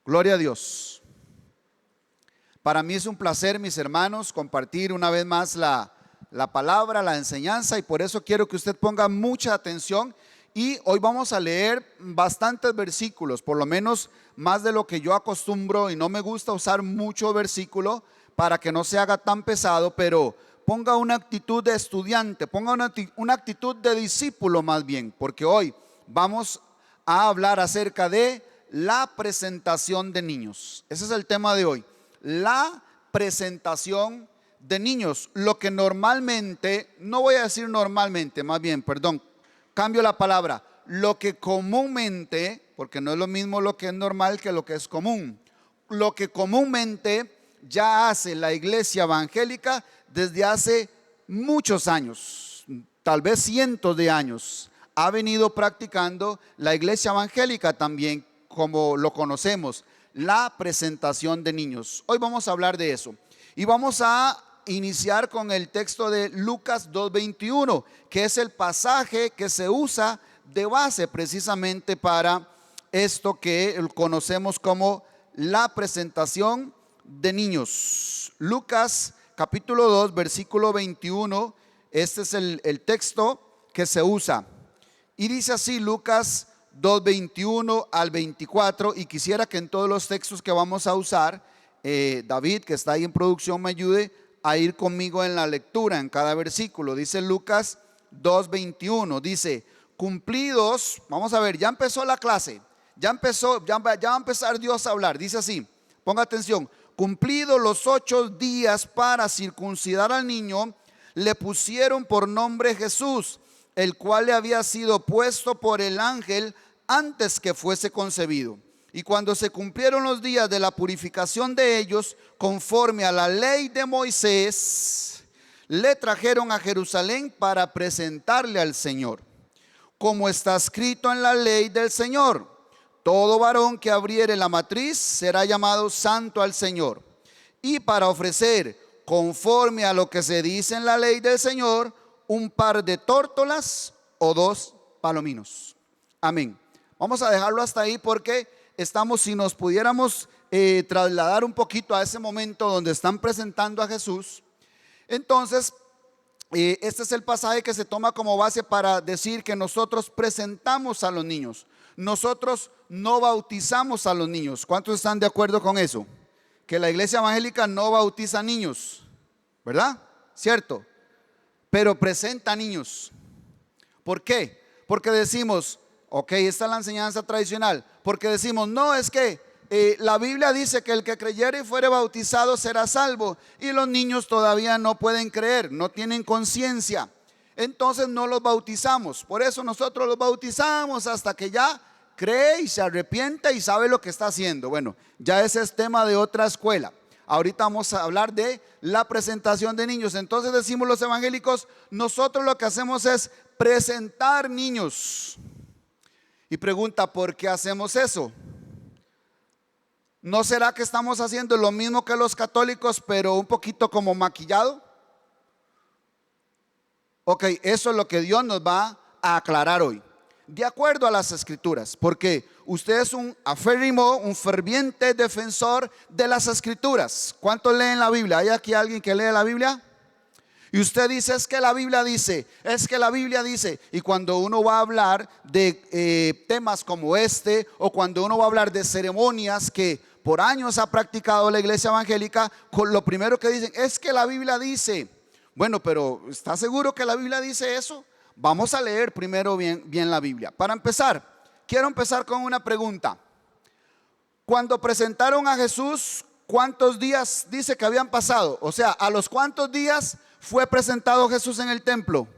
Gloria a Dios. Para mí es un placer, mis hermanos, compartir una vez más la palabra, la enseñanza, y por eso quiero que usted ponga mucha atención. Y hoy vamos a leer bastantes versículos, por lo menos más de lo que yo acostumbro, y no me gusta usar mucho versículo para que no se haga tan pesado, pero ponga una actitud de estudiante, ponga una actitud de discípulo más bien, porque hoy vamos a hablar acerca de la presentación de niños. Ese es el tema de hoy, la presentación de niños. Lo que normalmente, no voy a decir normalmente, más bien, perdón, cambio la palabra, lo que comúnmente, porque no es lo mismo lo que es normal que lo que es común, lo que comúnmente ya hace la iglesia evangélica desde hace muchos años, tal vez cientos de años, ha venido practicando la iglesia evangélica también, como lo conocemos, la presentación de niños. Hoy vamos a hablar de eso y vamos a iniciar con el texto de Lucas 2:21, que es el pasaje que se usa de base precisamente para esto que conocemos como la presentación de niños. Lucas capítulo 2 versículo 21, este es el texto que se usa y dice así: Lucas 2:21 al 24, y quisiera que en todos los textos que vamos a usar, David, que está ahí en producción, me ayude a ir conmigo en la lectura en cada versículo. Dice Lucas 2:21, dice: cumplidos, vamos a ver, ya empezó la clase, ya va a empezar Dios a hablar. Dice así, ponga atención: cumplidos los 8 días para circuncidar al niño, le pusieron por nombre Jesús, el cual le había sido puesto por el ángel antes que fuese concebido. Y cuando se cumplieron los días de la purificación de ellos, conforme a la ley de Moisés, le trajeron a Jerusalén para presentarle al Señor. Como está escrito en la ley del Señor: todo varón que abriere la matriz será llamado santo al Señor. Y para ofrecer, conforme a lo que se dice en la ley del Señor, un par de tórtolas o 2 palominos. Amén. Vamos a dejarlo hasta ahí porque estamos, si nos pudiéramos trasladar un poquito a ese momento donde están presentando a Jesús. Entonces, este es el pasaje que se toma como base para decir que nosotros presentamos a los niños. Nosotros no bautizamos a los niños. ¿Cuántos están de acuerdo con eso? Que la iglesia evangélica no bautiza niños, ¿verdad? ¿Cierto? Pero presenta niños. ¿Por qué? Porque decimos, ok, esta es la enseñanza tradicional. Porque decimos, no, es que la Biblia dice que el que creyere y fuere bautizado será salvo. Y los niños todavía no pueden creer, no tienen conciencia. Entonces no los bautizamos. Por eso nosotros los bautizamos hasta que ya cree y se arrepiente y sabe lo que está haciendo. Bueno, ya ese es tema de otra escuela. Ahorita vamos a hablar de la presentación de niños. Entonces decimos los evangélicos, nosotros lo que hacemos es presentar niños. Y pregunta, ¿por qué hacemos eso? ¿No será que estamos haciendo lo mismo que los católicos, pero un poquito como maquillado? Ok, eso es lo que Dios nos va a aclarar hoy, de acuerdo a las escrituras, porque usted es un aférrimo, un ferviente defensor de las escrituras. ¿Cuántos leen la Biblia? ¿Hay aquí alguien que lee la Biblia? Y usted dice, es que la Biblia dice, es que la Biblia dice. Y cuando uno va a hablar de temas como este, o cuando uno va a hablar de ceremonias que por años ha practicado la iglesia evangélica, con lo primero que dicen es que la Biblia dice. Bueno, pero ¿está seguro que la Biblia dice eso? Vamos a leer primero bien la Biblia. Para empezar, quiero empezar con una pregunta. Cuando presentaron a Jesús, ¿cuántos días dice que habían pasado? O sea, ¿a los cuántos días fue presentado Jesús en el templo?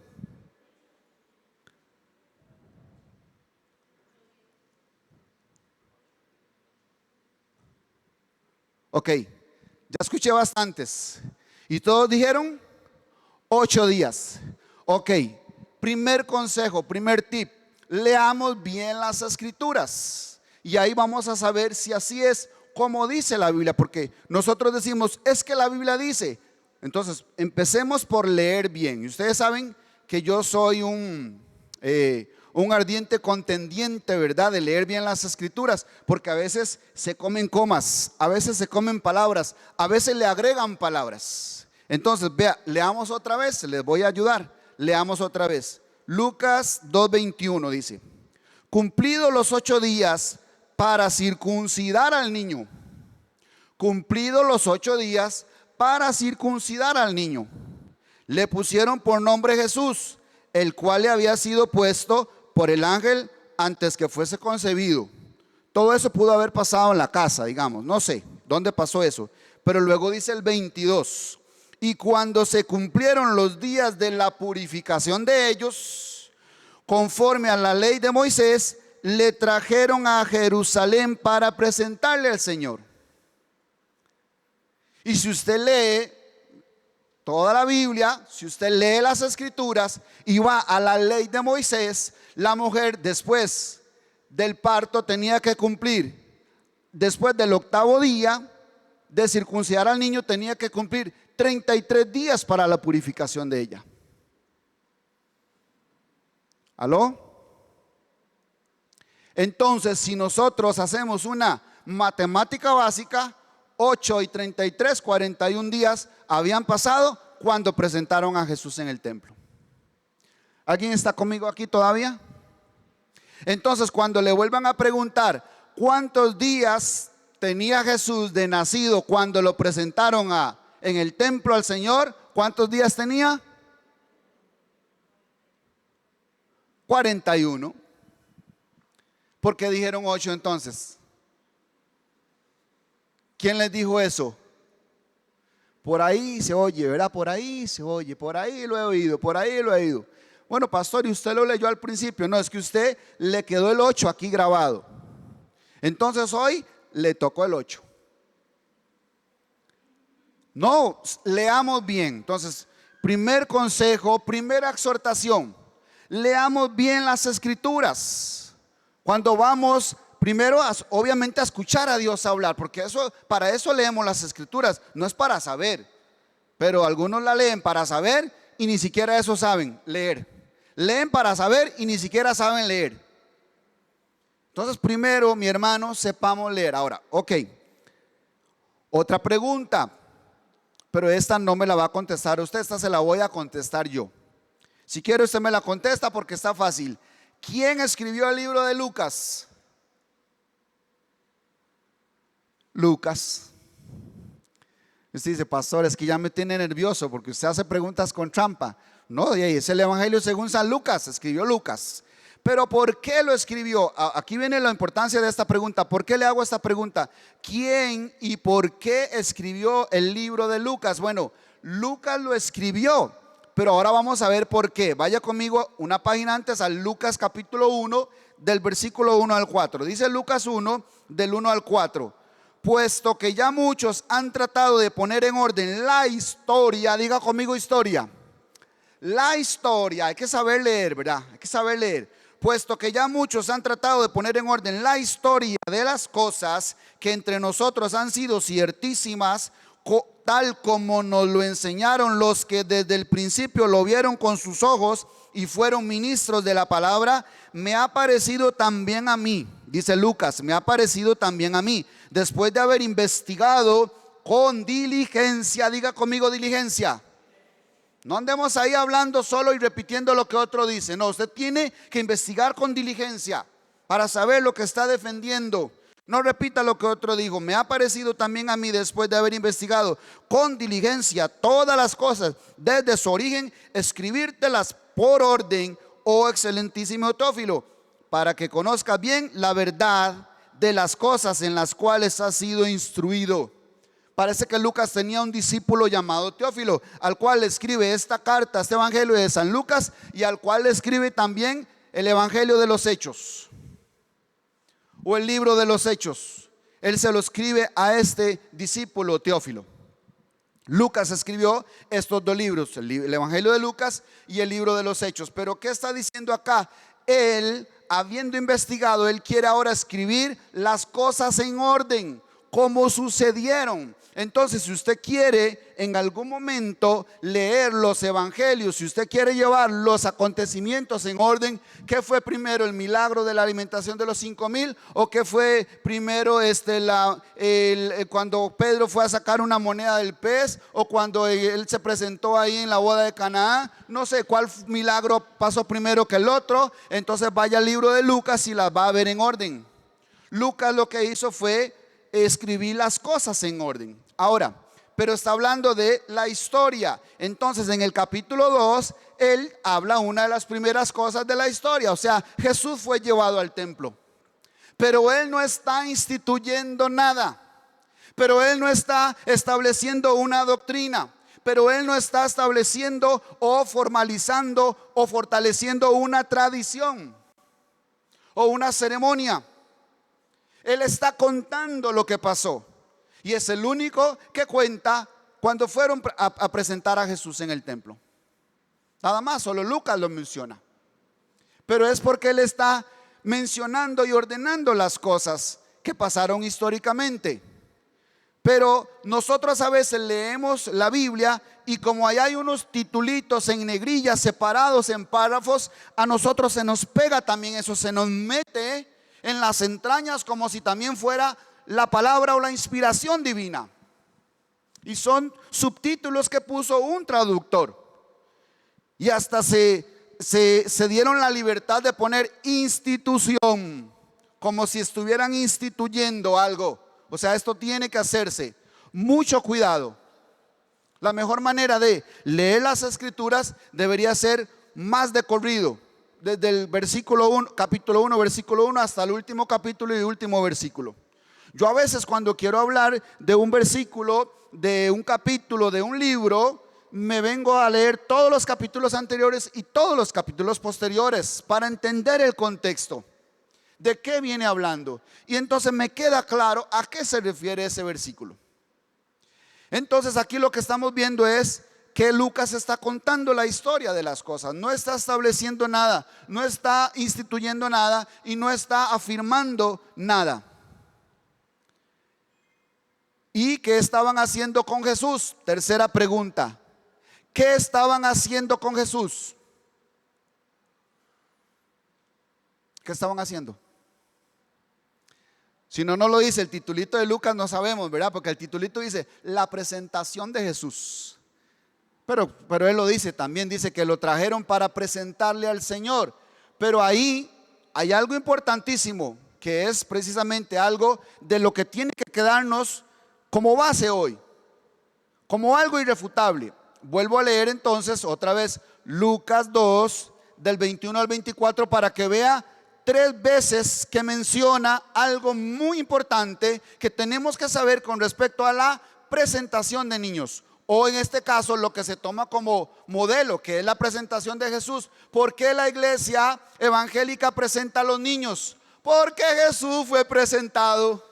Ok, ya escuché bastantes. Y todos dijeron 8 días. Ok, primer consejo, primer tip: leamos bien las escrituras y ahí vamos a saber si así es como dice la Biblia, porque nosotros decimos, es que la Biblia dice. Entonces empecemos por leer bien. Y ustedes saben que yo soy un ardiente contendiente, ¿verdad? De leer bien las escrituras, porque a veces se comen comas, a veces se comen palabras, a veces le agregan palabras. Entonces, vea, leamos otra vez, les voy a ayudar. Leamos otra vez. Lucas 2:21 dice: cumplidos los 8 días para circuncidar al niño. Cumplidos los 8 días para circuncidar al niño, le pusieron por nombre Jesús, el cual le había sido puesto por el ángel antes que fuese concebido. Todo eso pudo haber pasado en la casa, digamos, no sé dónde pasó eso. Pero luego dice el 22: y cuando se cumplieron los días de la purificación de ellos, conforme a la ley de Moisés, le trajeron a Jerusalén para presentarle al Señor. Y si usted lee toda la Biblia, si usted lee las escrituras y va a la ley de Moisés, la mujer después del parto tenía que cumplir, después del 8º día de circuncidar al niño, tenía que cumplir 33 días para la purificación de ella. ¿Aló? Entonces, si nosotros hacemos una matemática básica, 8 y 33, 41 días habían pasado cuando presentaron a Jesús en el templo. ¿Alguien está conmigo aquí todavía? Entonces, cuando le vuelvan a preguntar cuántos días tenía Jesús de nacido cuando lo presentaron en el templo al Señor, ¿cuántos días tenía? 41. ¿Por qué dijeron 8 entonces? ¿Quién les dijo eso? Por ahí se oye, ¿verdad? Por ahí se oye, por ahí lo he oído, por ahí lo he oído. Bueno, pastor, y usted lo leyó al principio. No, es que usted le quedó el 8 aquí grabado. Entonces hoy le tocó el 8. No, leamos bien. Entonces, primer consejo, primera exhortación: leamos bien las escrituras. Cuando vamos primero, obviamente, a escuchar a Dios hablar, porque para eso leemos las escrituras, no es para saber. Pero algunos la leen para saber y ni siquiera eso saben leer. Leen para saber y ni siquiera saben leer. Entonces, primero, mi hermano, sepamos leer. Ahora, ok, otra pregunta, pero esta no me la va a contestar usted, esta se la voy a contestar yo. Si quiere, usted me la contesta porque está fácil. ¿Quién escribió el libro de Lucas? Lucas. Usted dice: pastor, es que ya me tiene nervioso porque usted hace preguntas con trampa. No, es el Evangelio según San Lucas, escribió Lucas. Pero ¿por qué lo escribió? Aquí viene la importancia de esta pregunta. ¿Por qué le hago esta pregunta? ¿Quién y por qué escribió el libro de Lucas? Bueno, Lucas lo escribió, pero ahora vamos a ver por qué. Vaya conmigo una página antes a Lucas capítulo 1, del versículo 1 al 4. Dice Lucas 1, del 1 al 4. Puesto que ya muchos han tratado de poner en orden la historia, diga conmigo historia. La historia, hay que saber leer, ¿verdad? Hay que saber leer. Puesto que ya muchos han tratado de poner en orden la historia de las cosas que entre nosotros han sido ciertísimas, tal como nos lo enseñaron los que desde el principio lo vieron con sus ojos y fueron ministros de la palabra, me ha parecido también a mí, dice Lucas, me ha parecido también a mí, después de haber investigado con diligencia, diga conmigo diligencia. No andemos ahí hablando solo y repitiendo lo que otro dice. No, usted tiene que investigar con diligencia para saber lo que está defendiendo. No repita lo que otro dijo. Me ha parecido también a mí, después de haber investigado con diligencia todas las cosas desde su origen, escribírtelas por orden, oh excelentísimo Teófilo, para que conozcas bien la verdad de las cosas en las cuales has sido instruido. Parece que Lucas tenía un discípulo llamado Teófilo, al cual le escribe esta carta, este evangelio de San Lucas, y al cual le escribe también el evangelio de los Hechos, o el libro de los Hechos. Él se lo escribe a este discípulo Teófilo. Lucas escribió estos dos libros, el evangelio de Lucas y el libro de los Hechos. Pero ¿qué está diciendo acá? Él, habiendo investigado, él quiere ahora escribir las cosas en orden, como sucedieron. Entonces, si usted quiere en algún momento leer los evangelios, si usted quiere llevar los acontecimientos en orden, ¿qué fue primero, el milagro de la alimentación de los 5,000? ¿O qué fue primero cuando Pedro fue a sacar una moneda del pez? ¿O cuando él se presentó ahí en la boda de Canaán? No sé cuál milagro pasó primero que el otro. Entonces vaya al libro de Lucas y las va a ver en orden. Lucas lo que hizo fue escribir las cosas en orden. Ahora, pero está hablando de la historia. Entonces en el capítulo 2 él habla una de las primeras cosas de la historia. O sea, Jesús fue llevado al templo, pero él no está instituyendo nada, pero él no está estableciendo una doctrina, pero él no está estableciendo o formalizando o fortaleciendo una tradición o una ceremonia. Él está contando lo que pasó. Y es el único que cuenta cuando fueron a presentar a Jesús en el templo. Nada más, solo Lucas lo menciona. Pero es porque él está mencionando y ordenando las cosas que pasaron históricamente. Pero nosotros a veces leemos la Biblia y como ahí hay unos titulitos en negrillas separados en párrafos, a nosotros se nos pega también eso, se nos mete en las entrañas como si también fuera la palabra o la inspiración divina. Y son subtítulos que puso un traductor. Y hasta se dieron la libertad de poner institución, como si estuvieran instituyendo algo. O sea, esto tiene que hacerse. Mucho cuidado. La mejor manera de leer las escrituras debería ser más de corrido, desde el versículo 1, capítulo 1, versículo 1 hasta el último capítulo y último versículo. Yo a veces cuando quiero hablar de un versículo, de un capítulo, de un libro, me vengo a leer todos los capítulos anteriores y todos los capítulos posteriores para entender el contexto. ¿De qué viene hablando? Y entonces me queda claro a qué se refiere ese versículo. Entonces aquí lo que estamos viendo es que Lucas está contando la historia de las cosas. No está estableciendo nada, no está instituyendo nada y no está afirmando nada. ¿Y qué estaban haciendo con Jesús? Tercera pregunta. ¿Qué estaban haciendo con Jesús? ¿Qué estaban haciendo? Si no, no lo dice el titulito de Lucas, no sabemos, ¿verdad? Porque el titulito dice la presentación de Jesús. Pero él lo dice, también dice que lo trajeron para presentarle al Señor. Pero ahí hay algo importantísimo, que es precisamente algo de lo que tiene que quedarnos como base hoy, como algo irrefutable. Vuelvo a leer entonces otra vez Lucas 2 del 21 al 24 para que vea 3 veces que menciona algo muy importante que tenemos que saber con respecto a la presentación de niños, o en este caso lo que se toma como modelo, que es la presentación de Jesús. ¿Por qué la iglesia evangélica presenta a los niños? Porque Jesús fue presentado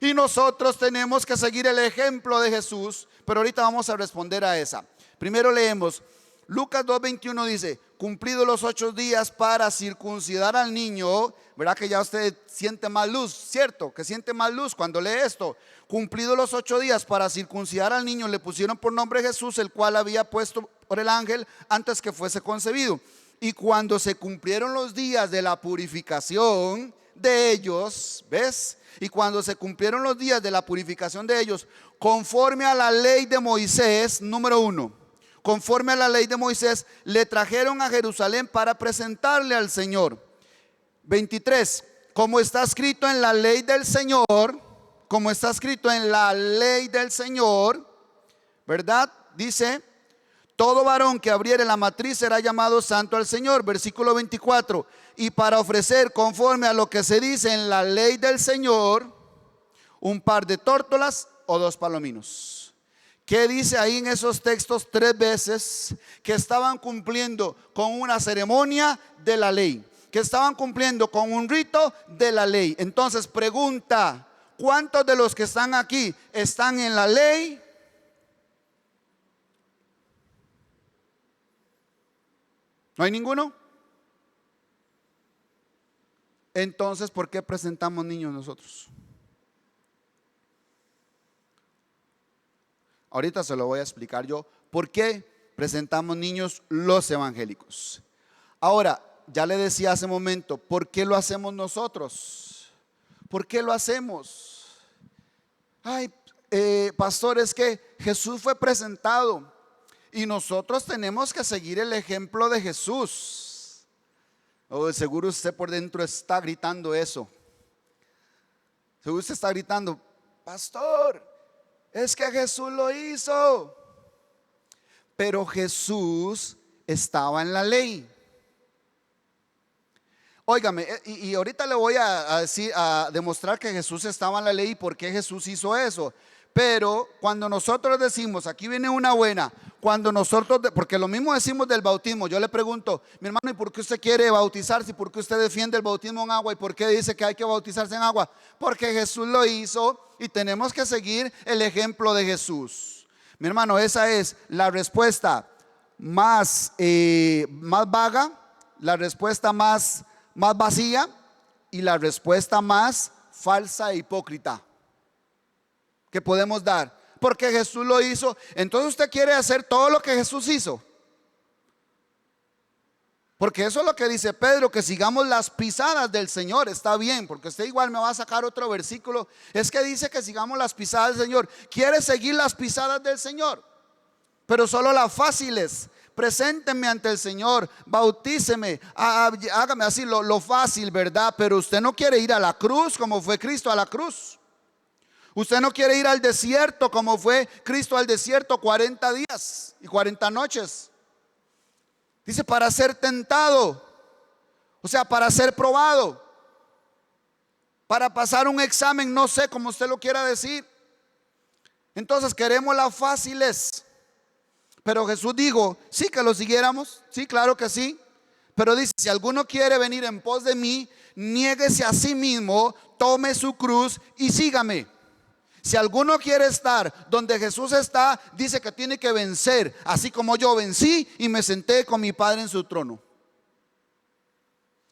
y nosotros tenemos que seguir el ejemplo de Jesús. Pero ahorita vamos a responder a esa. Primero leemos Lucas 2:21, dice: cumplidos los 8 días para circuncidar al niño. ¿Verdad que ya usted siente más luz? ¿Cierto? Que siente más luz cuando lee esto. Cumplidos los 8 días para circuncidar al niño, le pusieron por nombre Jesús, el cual había puesto por el ángel antes que fuese concebido. Y cuando se cumplieron los días de la purificación de ellos, ¿ves? Y cuando se cumplieron los días de la purificación de ellos, conforme a la ley de Moisés, número 1, conforme a la ley de Moisés, le trajeron a Jerusalén para presentarle al Señor. 23, como está escrito en la ley del Señor, como está escrito en la ley del Señor, ¿verdad? Dice: todo varón que abriere la matriz será llamado santo al Señor. Versículo 24, y para ofrecer conforme a lo que se dice en la ley del Señor, un par de tórtolas o 2 palominos. ¿Qué dice ahí en esos textos 3 veces? Que estaban cumpliendo con una ceremonia de la ley, que estaban cumpliendo con un rito de la ley. Entonces pregunta: ¿cuántos de los que están aquí están en la ley? ¿No hay ninguno? Entonces, ¿por qué presentamos niños nosotros? Ahorita se lo voy a explicar yo por qué presentamos niños los evangélicos. Ahora, ya le decía hace un momento, ¿por qué lo hacemos nosotros? ¿Por qué lo hacemos? Ay, pastor, es que Jesús fue presentado y nosotros tenemos que seguir el ejemplo de Jesús. Oh, de seguro usted por dentro está gritando eso. Seguro usted está gritando, pastor, es que Jesús lo hizo. Pero Jesús estaba en la ley. Óigame, y ahorita le voy a decir, a demostrar que Jesús estaba en la ley y por qué Jesús hizo eso. Pero cuando nosotros decimos, aquí viene una buena, cuando nosotros, porque lo mismo decimos del bautismo. Yo le pregunto, mi hermano, ¿y por qué usted quiere bautizarse? ¿Y por qué usted defiende el bautismo en agua? ¿Y por qué dice que hay que bautizarse en agua? Porque Jesús lo hizo y tenemos que seguir el ejemplo de Jesús. Mi hermano, esa es la respuesta más vaga, la respuesta más vacía y la respuesta más falsa e hipócrita que podemos dar, porque Jesús lo hizo. Entonces usted quiere hacer todo lo que Jesús hizo, porque eso es lo que dice Pedro, que sigamos las pisadas del Señor. Está bien, porque usted igual me va a sacar otro versículo, es que dice que sigamos las pisadas del Señor. Quiere seguir las pisadas del Señor, pero solo las fáciles. Preséntenme ante el Señor, bautíceme, hágame así lo fácil, ¿verdad? Pero usted no quiere ir a la cruz como fue Cristo a la cruz. Usted no quiere ir al desierto como fue Cristo al desierto, 40 días y 40 noches. Dice, para ser tentado, o sea, para ser probado, para pasar un examen, no sé cómo usted lo quiera decir. Entonces queremos las fáciles. Pero Jesús dijo, sí, que lo siguiéramos, sí, claro que sí. Pero dice, si alguno quiere venir en pos de mí, niéguese a sí mismo, tome su cruz y sígame. Si alguno quiere estar donde Jesús está, dice que tiene que vencer, así como yo vencí y me senté con mi Padre en su trono.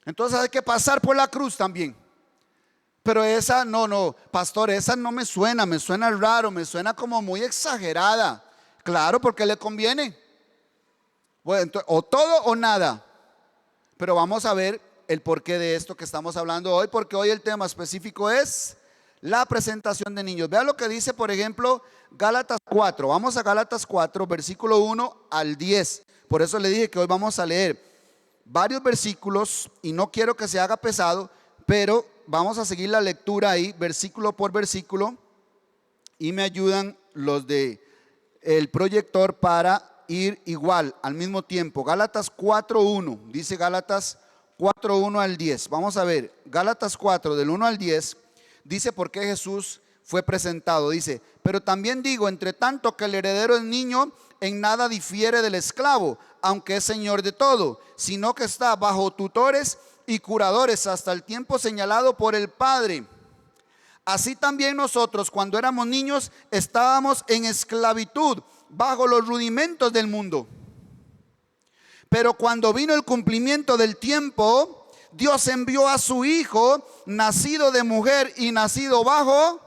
Entonces hay que pasar por la cruz también. Pero esa no, pastor, esa no me suena raro, me suena como muy exagerada. Claro, porque le conviene. Bueno, entonces, o todo o nada. Pero vamos a ver el porqué de esto que estamos hablando hoy, porque hoy el tema específico es la presentación de niños. Vea lo que dice, por ejemplo, Gálatas 4. Vamos a Gálatas 4, versículo 1 al 10. Por eso le dije que hoy vamos a leer varios versículos y no quiero que se haga pesado, pero vamos a seguir la lectura ahí, versículo por versículo, y me ayudan los de el proyector para ir igual al mismo tiempo. Gálatas 4:1, dice Gálatas 4:1 al 10. Vamos a ver, Gálatas 4 del 1 al 10 dice por qué Jesús fue presentado. Dice, pero también digo, entre tanto que el heredero es niño, en nada difiere del esclavo, aunque es señor de todo, sino que está bajo tutores y curadores hasta el tiempo señalado por el Padre. Así también nosotros, cuando éramos niños, estábamos en esclavitud, bajo los rudimentos del mundo. Pero cuando vino el cumplimiento del tiempo, Dios envió a su Hijo, nacido de mujer y nacido bajo,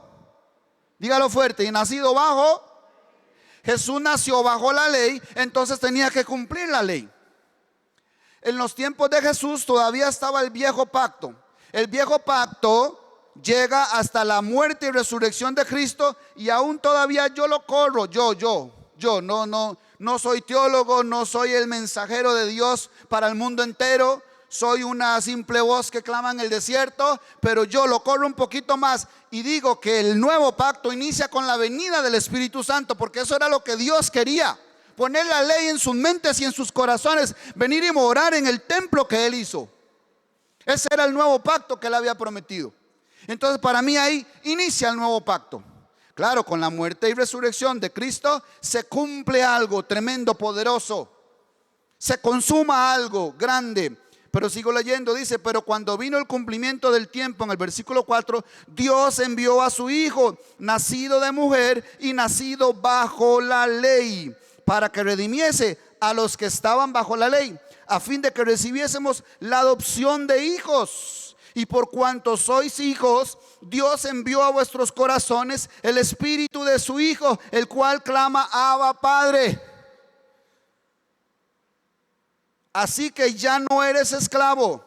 dígalo fuerte, y nacido bajo. Jesús nació bajo la ley, entonces tenía que cumplir la ley. En los tiempos de Jesús todavía estaba el viejo pacto. El viejo pacto llega hasta la muerte y resurrección de Cristo, y aún todavía yo lo corro. Yo no soy teólogo, no soy el mensajero de Dios para el mundo entero. Soy una simple voz que clama en el desierto, pero yo lo corro un poquito más y digo que el nuevo pacto inicia con la venida del Espíritu Santo, porque eso era lo que Dios quería, poner la ley en sus mentes y en sus corazones, venir y morar en el templo que Él hizo. Ese era el nuevo pacto que Él había prometido. Entonces para mí ahí inicia el nuevo pacto. Claro, con la muerte y resurrección de Cristo se cumple algo tremendo, poderoso. Se consuma algo grande. Pero sigo leyendo, dice, pero cuando vino el cumplimiento del tiempo, en el versículo 4, Dios envió a su Hijo, nacido de mujer y nacido bajo la ley, para que redimiese a los que estaban bajo la ley, a fin de que recibiésemos la adopción de hijos. Y por cuanto sois hijos, Dios envió a vuestros corazones el espíritu de su Hijo, el cual clama: Abba, Padre. Así que ya no eres esclavo,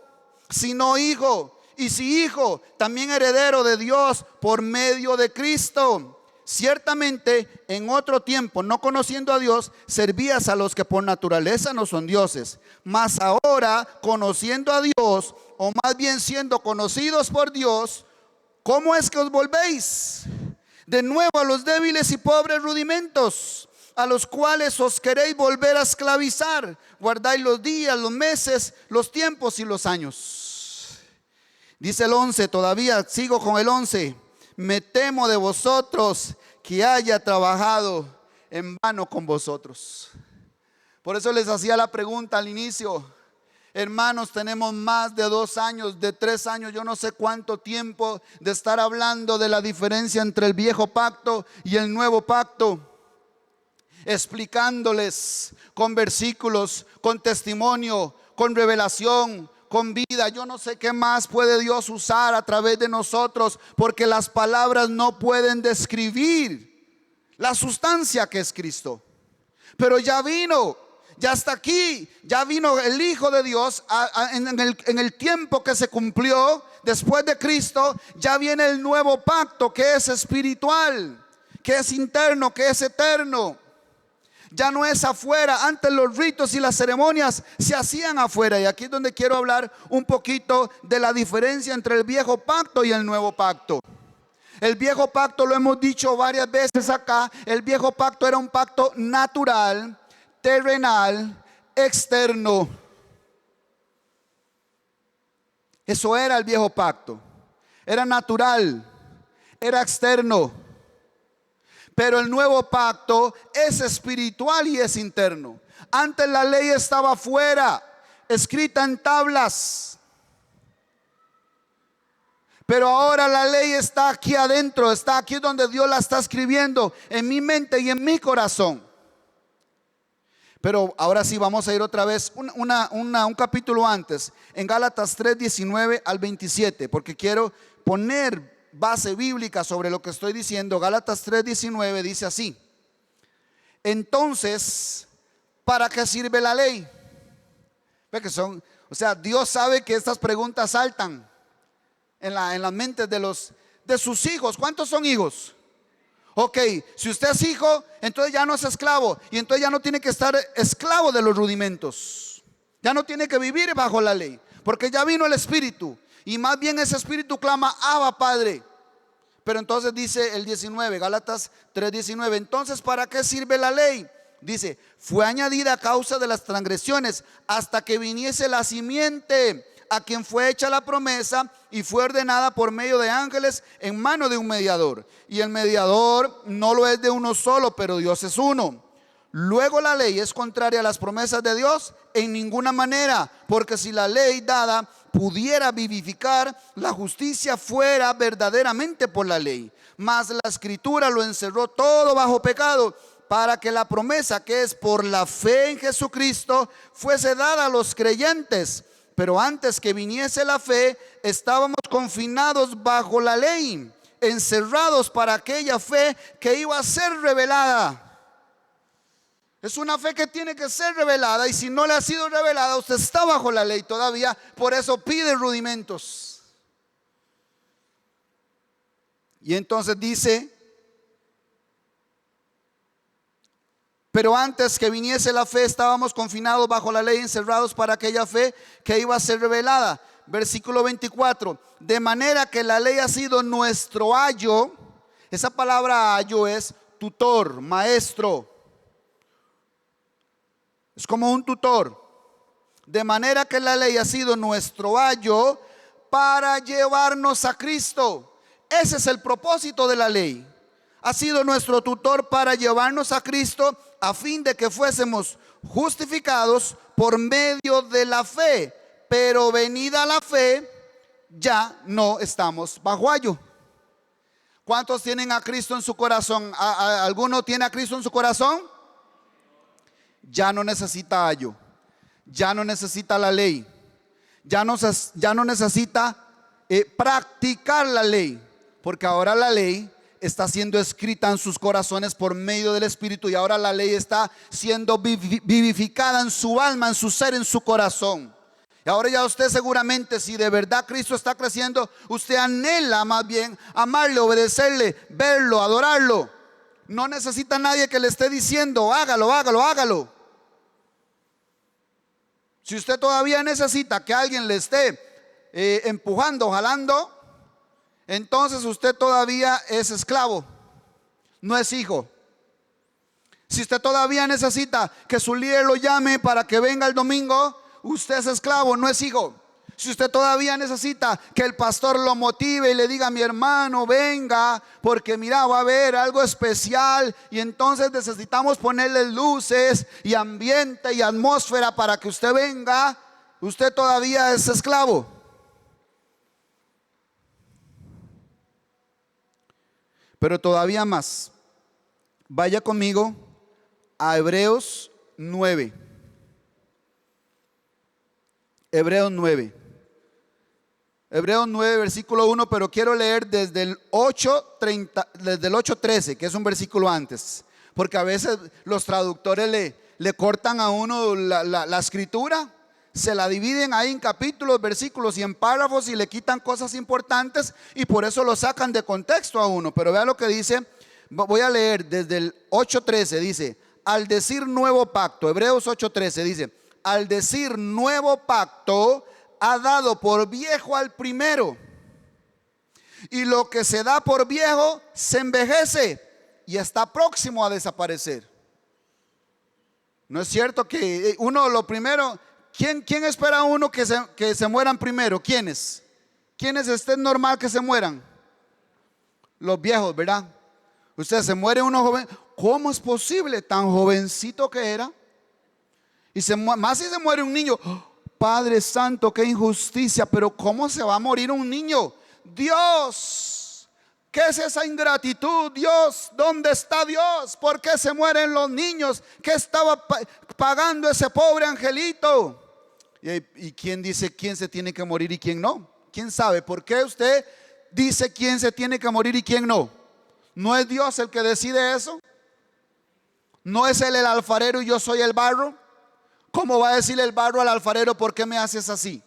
sino hijo. Y si hijo, también heredero de Dios por medio de Cristo. Ciertamente en otro tiempo, no conociendo a Dios, servías a los que por naturaleza no son dioses. Mas ahora, conociendo a Dios, o más bien siendo conocidos por Dios, ¿cómo es que os volvéis de nuevo a los débiles y pobres rudimentos, a los cuales os queréis volver a esclavizar? Guardáis los días, los meses, los tiempos y los años. Dice el 11, todavía sigo con el 11. Me temo de vosotros que haya trabajado en vano con vosotros. Por eso les hacía la pregunta al inicio. Hermanos, tenemos más de 2 años, de 3 años, yo no sé cuánto tiempo de estar hablando de la diferencia entre el viejo pacto y el nuevo pacto, explicándoles con versículos, con testimonio, con revelación, con vida. Yo no sé qué más puede Dios usar a través de nosotros, porque las palabras no pueden describir la sustancia que es Cristo. Pero ya vino, ya está aquí, ya vino el Hijo de Dios en el tiempo que se cumplió después de Cristo. Ya viene el nuevo pacto, que es espiritual, que es interno, que es eterno. Ya no es afuera. Antes los ritos y las ceremonias se hacían afuera. Y aquí es donde quiero hablar un poquito de la diferencia entre el viejo pacto y el nuevo pacto. El viejo pacto, lo hemos dicho varias veces acá, el viejo pacto era un pacto natural, terrenal, externo. Eso era el viejo pacto. Era natural, era externo. Pero el nuevo pacto es espiritual y es interno. Antes la ley estaba afuera, escrita en tablas. Pero ahora la ley está aquí adentro, está aquí donde Dios la está escribiendo, en mi mente y en mi corazón. Pero ahora sí vamos a ir otra vez un capítulo antes, en Gálatas 3, 19 al 27, porque quiero poner base bíblica sobre lo que estoy diciendo. Gálatas 3:19 dice así: entonces, ¿para qué sirve la ley? Ve que Dios sabe que estas preguntas saltan en las mentes de sus hijos. ¿Cuántos son hijos? Ok, si usted es hijo, entonces ya no es esclavo, y entonces ya no tiene que estar esclavo de los rudimentos, ya no tiene que vivir bajo la ley, porque ya vino el Espíritu. Y más bien ese espíritu clama: Abba, Padre. Pero entonces dice el 19, Gálatas 3:19, entonces ¿para qué sirve la ley? Dice: fue añadida a causa de las transgresiones, hasta que viniese la simiente, a quien fue hecha la promesa, y fue ordenada por medio de ángeles en mano de un mediador. Y el mediador no lo es de uno solo, pero Dios es uno. Luego la ley es contraria a las promesas de Dios en ninguna manera, porque si la ley dada pudiera vivificar, la justicia fuera verdaderamente por la ley. Mas la escritura lo encerró todo bajo pecado, para que la promesa, que es por la fe en Jesucristo, fuese dada a los creyentes. Pero antes que viniese la fe, estábamos confinados bajo la ley, encerrados para aquella fe que iba a ser revelada. Es una fe que tiene que ser revelada, y si no le ha sido revelada, usted está bajo la ley todavía. Por eso pide rudimentos. Y entonces dice: pero antes que viniese la fe, estábamos confinados bajo la ley, encerrados para aquella fe que iba a ser revelada. Versículo 24: de manera que la ley ha sido nuestro ayo. Esa palabra ayo es tutor, maestro. Es como un tutor. De manera que la ley ha sido nuestro ayo para llevarnos a Cristo. Ese es el propósito de la ley. Ha sido nuestro tutor para llevarnos a Cristo, a fin de que fuésemos justificados por medio de la fe. Pero venida la fe, ya no estamos bajo ayo. ¿Cuántos tienen a Cristo en su corazón? ¿Alguno tiene a Cristo en su corazón? Ya no necesita ayo, ya no necesita la ley, ya no necesita practicar la ley, porque ahora la ley está siendo escrita en sus corazones por medio del Espíritu, y ahora la ley está siendo vivificada en su alma, en su ser, en su corazón. Y ahora ya usted seguramente, si de verdad Cristo está creciendo, usted anhela más bien amarle, obedecerle, verlo, adorarlo. No necesita nadie que le esté diciendo hágalo, hágalo, hágalo. Si usted todavía necesita que alguien le esté empujando, jalando, entonces usted todavía es esclavo, no es hijo. Si usted todavía necesita que su líder lo llame para que venga el domingo, usted es esclavo, no es hijo. Si usted todavía necesita que el pastor lo motive y le diga: mi hermano, venga, porque mira, va a haber algo especial, y entonces necesitamos ponerle luces y ambiente y atmósfera para que usted venga, usted todavía es esclavo. Pero todavía más, vaya conmigo a Hebreos 9. Hebreos 9. Hebreos 9, versículo 1, pero quiero leer desde el 8:13, que es un versículo antes, porque a veces los traductores le cortan a uno la escritura, se la dividen ahí en capítulos, versículos y en párrafos, y le quitan cosas importantes, y por eso lo sacan de contexto a uno. Pero vea lo que dice, voy a leer desde el 8:13, dice: al decir nuevo pacto, Hebreos 8:13 dice: al decir nuevo pacto, ha dado por viejo al primero, y lo que se da por viejo se envejece y está próximo a desaparecer. ¿No es cierto que uno lo primero, ¿quién espera a uno que se mueran primero? ¿Quiénes es normal que se mueran? Los viejos, ¿verdad? Usted se muere uno joven. ¿Cómo es posible? Tan jovencito que era. Y más si se muere un niño. Padre santo, qué injusticia. Pero ¿cómo se va a morir un niño? Dios, ¿qué es esa ingratitud? Dios, ¿dónde está Dios? ¿Por qué se mueren los niños? ¿Qué estaba pagando ese pobre angelito? ¿Y quién dice quién se tiene que morir y quién no? ¿Quién sabe? ¿Por qué usted dice quién se tiene que morir y quién no? ¿No es Dios el que decide eso? ¿No es Él el alfarero y yo soy el barro? ¿Cómo va a decirle el barro al alfarero: ¿por qué me haces así?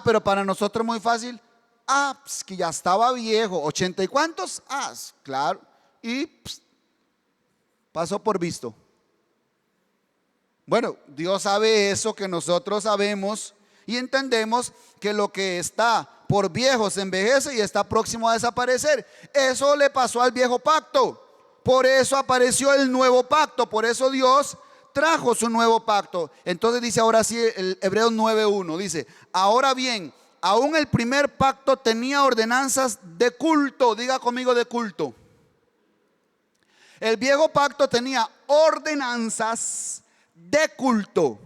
Pero para nosotros es muy fácil. Pues que ya estaba viejo, 80 y cuántos. Claro. Y pasó por visto. Bueno, Dios sabe eso que nosotros sabemos, y entendemos que lo que está por viejo se envejece y está próximo a desaparecer. Eso le pasó al viejo pacto. Por eso apareció el nuevo pacto. Por eso Dios trajo su nuevo pacto. Entonces dice ahora sí el Hebreos 9:1, dice: ahora bien, aún el primer pacto tenía ordenanzas de culto. Diga conmigo: de culto. El viejo pacto tenía ordenanzas de culto,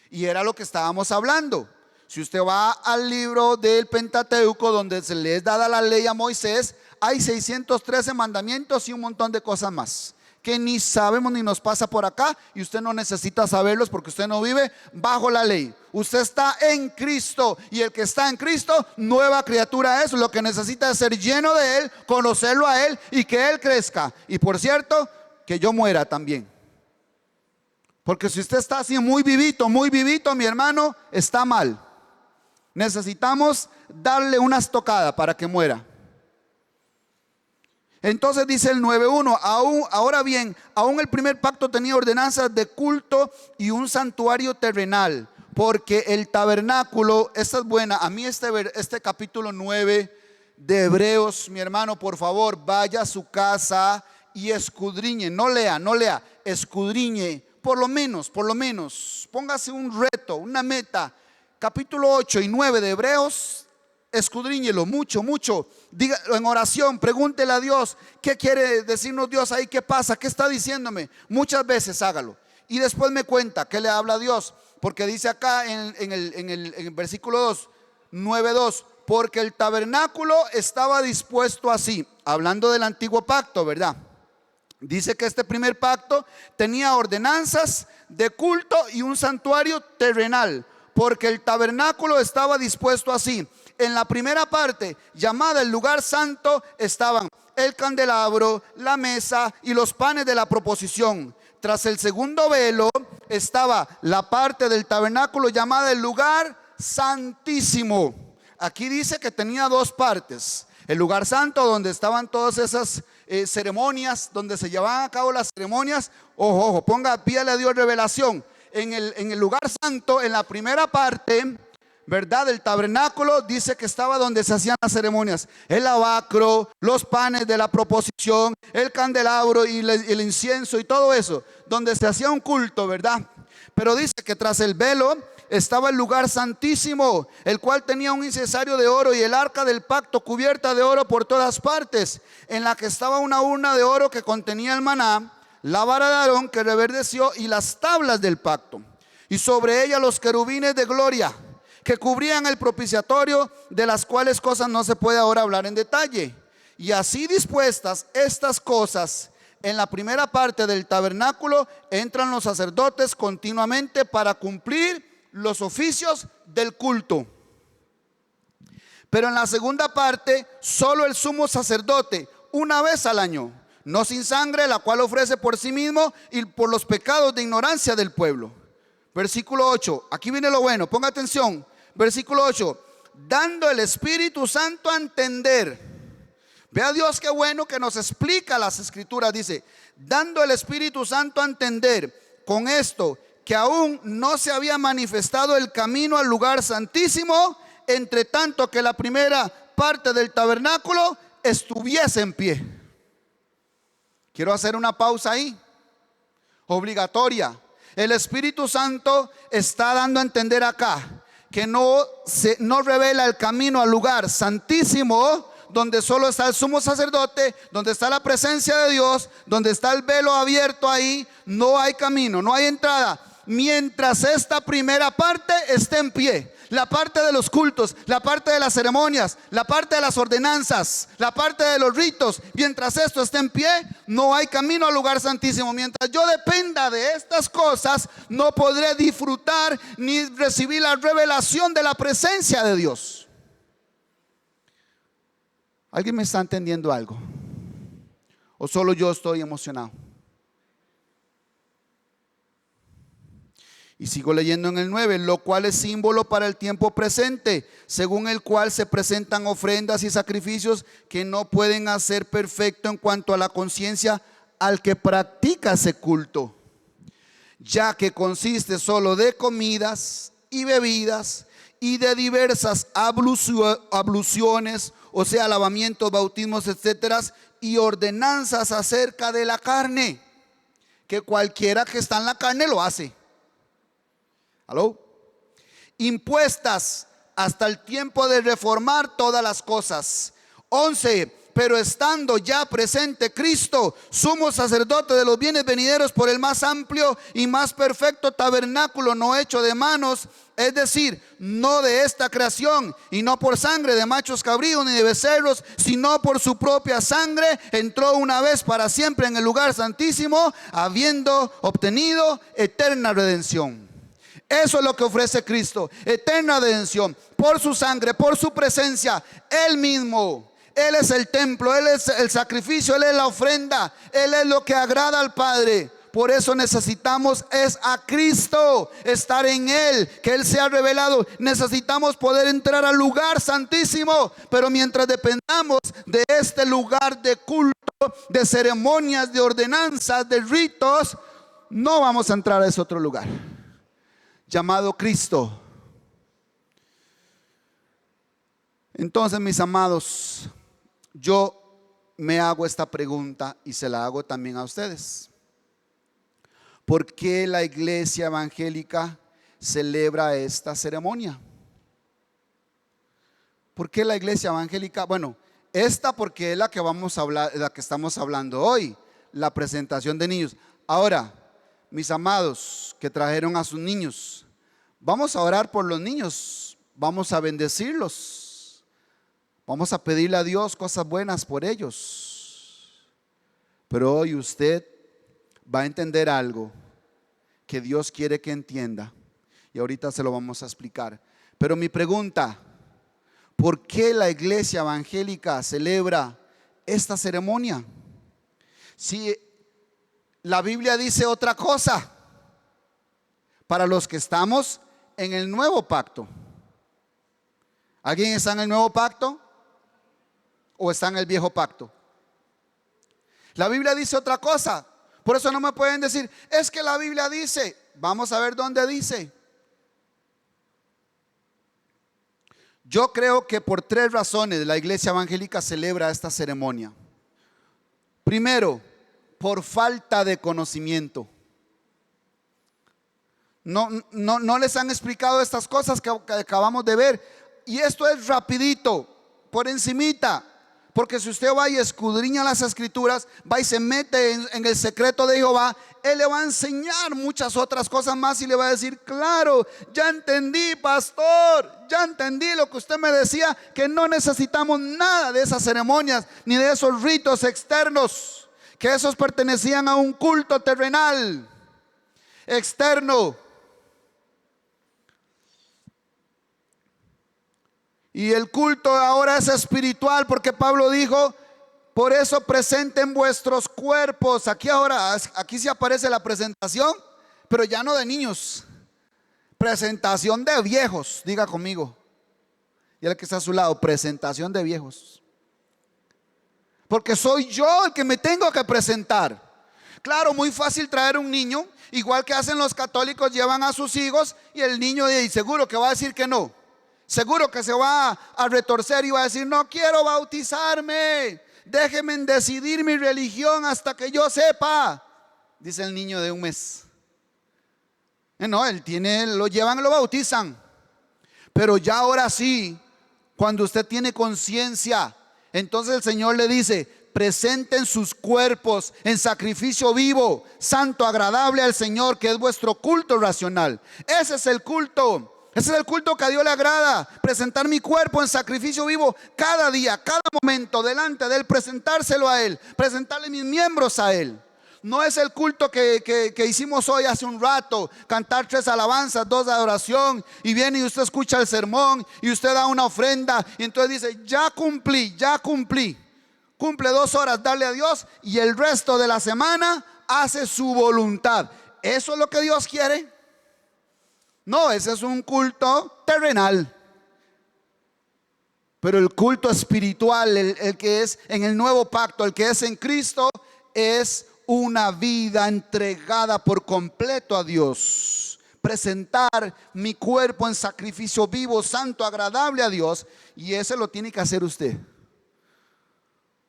y era lo que estábamos hablando. Si usted va al libro del Pentateuco, donde se le es dada la ley a Moisés, hay 613 mandamientos y un montón de cosas más que ni sabemos ni nos pasa por acá, y usted no necesita saberlos porque usted no vive bajo la ley. Usted está en Cristo, y el que está en Cristo, nueva criatura es. Lo que necesita es ser lleno de Él, conocerlo a Él y que Él crezca. Y por cierto, que yo muera también. Porque si usted está así muy vivito, mi hermano, está mal. Necesitamos darle una estocada para que muera. Entonces dice el 9:1: ahora bien, aún el primer pacto tenía ordenanzas de culto y un santuario terrenal, porque el tabernáculo, esta es buena. A mí este capítulo 9 de Hebreos, mi hermano, por favor, vaya a su casa y escudriñe. No lea, escudriñe. Por lo menos, póngase un reto, una meta. Capítulo 8 y 9 de Hebreos, escudriñelo mucho. Diga en oración, pregúntele a Dios: ¿qué quiere decirnos Dios ahí? ¿Qué pasa? ¿Qué está diciéndome? Muchas veces hágalo y después me cuenta qué le habla Dios. Porque dice acá en el versículo 2, 9:2: porque el tabernáculo estaba dispuesto así, hablando del antiguo pacto, ¿verdad? Dice que este primer pacto tenía ordenanzas de culto y un santuario terrenal, porque el tabernáculo estaba dispuesto así. En la primera parte, llamada el lugar santo, estaban el candelabro, la mesa y los panes de la proposición. Tras el segundo velo estaba la parte del tabernáculo llamada el lugar santísimo. Aquí dice que tenía dos partes: el lugar santo, donde estaban todas esas ceremonias, donde se llevaban a cabo las ceremonias. Ojo, ojo, pídale a Dios revelación. En el lugar santo, en la primera parte, ¿verdad?, del tabernáculo, dice que estaba donde se hacían las ceremonias: el lavacro, los panes de la proposición, el candelabro y el incienso y todo eso, donde se hacía un culto, ¿verdad? Pero dice que tras el velo estaba el lugar santísimo, el cual tenía un incensario de oro y el arca del pacto cubierta de oro por todas partes, en la que estaba una urna de oro que contenía el maná, la vara de Aarón que reverdeció y las tablas del pacto, y sobre ella los querubines de gloria que cubrían el propiciatorio, de las cuales cosas no se puede ahora hablar en detalle. Y así dispuestas estas cosas, en la primera parte del tabernáculo entran los sacerdotes continuamente para cumplir los oficios del culto. Pero en la segunda parte, solo el sumo sacerdote, una vez al año, no sin sangre, la cual ofrece por sí mismo y por los pecados de ignorancia del pueblo. Versículo 8, aquí viene lo bueno, ponga atención. Versículo 8, dando el Espíritu Santo a entender. Vea Dios qué bueno que nos explica las escrituras. Dice, dando el Espíritu Santo a entender con esto, que aún no se había manifestado el camino al lugar santísimo, entre tanto que la primera parte del tabernáculo estuviese en pie. Quiero hacer una pausa ahí, obligatoria. El Espíritu Santo está dando a entender acá que no revela el camino al lugar santísimo, donde solo está el sumo sacerdote, donde está la presencia de Dios, donde está el velo abierto. Ahí no hay camino, no hay entrada, mientras esta primera parte esté en pie. La parte de los cultos, la parte de las ceremonias, la parte de las ordenanzas, la parte de los ritos, mientras esto esté en pie, no hay camino al lugar santísimo. Mientras yo dependa de estas cosas, no podré disfrutar ni recibir la revelación de la presencia de Dios. ¿Alguien me está entendiendo algo? ¿O solo yo estoy emocionado? Y sigo leyendo en el 9, lo cual es símbolo para el tiempo presente, según el cual se presentan ofrendas y sacrificios que no pueden hacer perfecto en cuanto a la conciencia al que practica ese culto, ya que consiste solo de comidas y bebidas y de diversas abluciones, o sea, lavamientos, bautismos, etcétera, y ordenanzas acerca de la carne, que cualquiera que está en la carne lo hace. ¿Aló? Impuestas hasta el tiempo de reformar todas las cosas. 11. Pero estando ya presente Cristo, sumo sacerdote de los bienes venideros, por el más amplio y más perfecto tabernáculo, no hecho de manos, es decir, no de esta creación, y no por sangre de machos cabríos ni de becerros, sino por su propia sangre, entró una vez para siempre en el lugar santísimo, habiendo obtenido eterna redención. Eso es lo que ofrece Cristo, eterna redención, por su sangre, por su presencia, Él mismo. Él es el templo, Él es el sacrificio, Él es la ofrenda, Él es lo que agrada al Padre. Por eso necesitamos es a Cristo, estar en Él, que Él sea revelado. Necesitamos poder entrar al lugar santísimo, pero mientras dependamos de este lugar de culto, de ceremonias, de ordenanzas, de ritos, no vamos a entrar a ese otro lugar llamado Cristo. Entonces, mis amados, yo me hago esta pregunta y se la hago también a ustedes. ¿Por qué la iglesia evangélica celebra esta ceremonia? ¿Por qué la iglesia evangélica? Bueno, esta porque es la que vamos a hablar, la que estamos hablando hoy, la presentación de niños. Ahora, mis amados que trajeron a sus niños, vamos a orar por los niños, vamos a bendecirlos, vamos a pedirle a Dios cosas buenas por ellos. Pero hoy usted va a entender algo que Dios quiere que entienda, y ahorita se lo vamos a explicar. Pero mi pregunta: ¿Por qué la iglesia evangélica celebra esta ceremonia? Si la Biblia dice otra cosa, para los que estamos en el nuevo pacto. ¿Alguien está en el nuevo pacto o está en el viejo pacto? La Biblia dice otra cosa. Por eso no me pueden decir, es que la Biblia dice. Vamos a ver dónde dice. Yo creo que por 3 razones la iglesia evangélica celebra esta ceremonia. Primero, por falta de conocimiento. No les han explicado estas cosas que acabamos de ver. Y esto es rapidito, por encimita. Porque si usted va y escudriña las escrituras, va y se mete en el secreto de Jehová, Él le va a enseñar muchas otras cosas más y le va a decir, claro, ya entendí, pastor, ya entendí lo que usted me decía, que no necesitamos nada de esas ceremonias, ni de esos ritos externos, que esos pertenecían a un culto terrenal, externo. Y el culto ahora es espiritual, porque Pablo dijo, por eso presenten vuestros cuerpos. Aquí sí aparece la presentación, pero ya no de niños, presentación de viejos. Diga conmigo, y el que está a su lado, presentación de viejos. Porque soy yo el que me tengo que presentar. Claro, muy fácil traer un niño, igual que hacen los católicos, llevan a sus hijos y el niño y seguro que va a decir que no. Seguro que se va a retorcer y va a decir, no quiero bautizarme, déjenme decidir mi religión hasta que yo sepa. Dice el niño de 1 mes. No, lo llevan y lo bautizan. Pero ya ahora sí, cuando usted tiene conciencia, entonces el Señor le dice, presenten sus cuerpos en sacrificio vivo, santo, agradable al Señor, que es vuestro culto racional. Ese es el culto. Ese es el culto que a Dios le agrada, presentar mi cuerpo en sacrificio vivo cada día, cada momento delante de Él, presentárselo a Él, presentarle mis miembros a Él. No es el culto que hicimos hoy hace un rato, cantar 3 alabanzas, 2 de adoración, y viene y usted escucha el sermón y usted da una ofrenda y entonces dice, ya cumplí. Cumple 2 horas, darle a Dios y el resto de la semana hace su voluntad. ¿Eso es lo que Dios quiere? No, ese es un culto terrenal. Pero el culto espiritual, el que es en el nuevo pacto, el que es en Cristo, es una vida entregada por completo a Dios. Presentar mi cuerpo en sacrificio vivo, santo, agradable a Dios. Y ese lo tiene que hacer usted.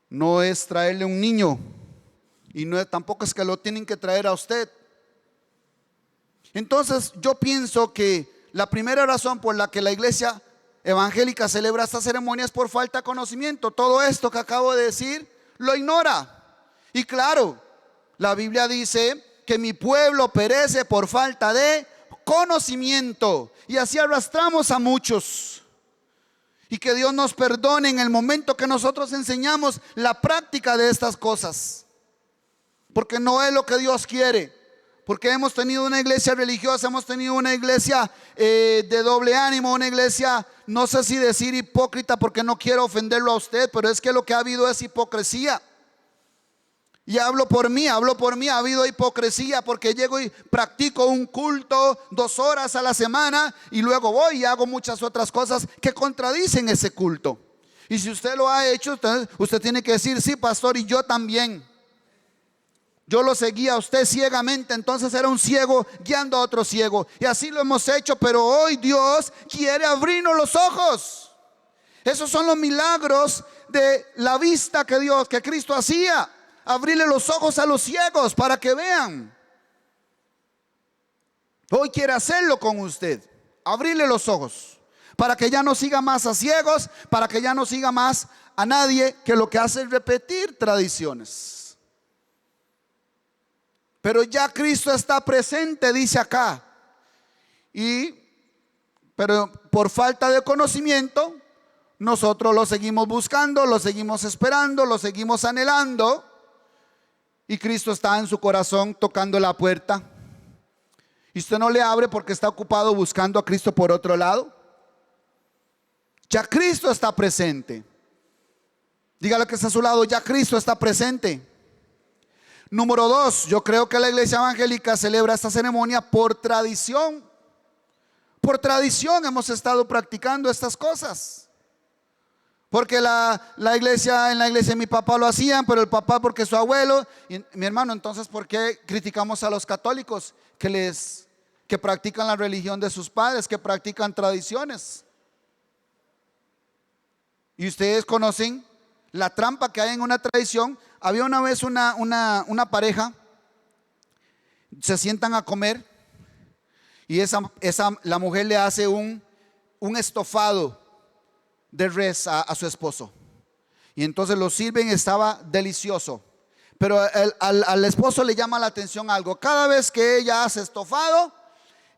No es traerle un niño. Y tampoco es que lo tienen que traer a usted. Entonces yo pienso que la primera razón por la que la iglesia evangélica celebra esta ceremonia es por falta de conocimiento. Todo esto que acabo de decir lo ignora. Y claro, la Biblia dice que mi pueblo perece por falta de conocimiento. Y así arrastramos a muchos. Y que Dios nos perdone en el momento que nosotros enseñamos la práctica de estas cosas. Porque no es lo que Dios quiere. Porque hemos tenido una iglesia religiosa, hemos tenido una iglesia de doble ánimo, una iglesia, no sé si decir hipócrita, porque no quiero ofenderlo a usted, pero es que lo que ha habido es hipocresía. Y hablo por mí, ha habido hipocresía, porque llego y practico un culto 2 horas a la semana y luego voy y hago muchas otras cosas que contradicen ese culto. Y si usted lo ha hecho, usted tiene que decir, sí, pastor, y yo también. Yo lo seguía a usted ciegamente, entonces era un ciego guiando a otro ciego. Y así lo hemos hecho, pero hoy Dios quiere abrirnos los ojos. Esos son los milagros de la vista que Cristo hacía. Abrirle los ojos a los ciegos para que vean. Hoy quiere hacerlo con usted. Abrirle los ojos para que ya no siga más a ciegos, para que ya no siga más a nadie que lo que hace es repetir tradiciones. Pero ya Cristo está presente, dice acá. Pero por falta de conocimiento, nosotros lo seguimos buscando, lo seguimos esperando, lo seguimos anhelando. Y Cristo está en su corazón tocando la puerta. Y usted no le abre porque está ocupado buscando a Cristo por otro lado. Ya Cristo está presente. Dígale que está a su lado, ya Cristo está presente. Número 2, yo creo que la iglesia evangélica celebra esta ceremonia por tradición. Por tradición hemos estado practicando estas cosas. Porque en la iglesia de mi papá lo hacían, pero el papá porque su abuelo. Y, mi hermano, entonces ¿por qué criticamos a los católicos que practican la religión de sus padres, que practican tradiciones? Y ustedes conocen la trampa que hay en una tradición. Había una vez una pareja, se sientan a comer y la mujer le hace un estofado de res a su esposo. Y entonces lo sirven, estaba delicioso. Pero al esposo le llama la atención algo. Cada vez que ella hace estofado,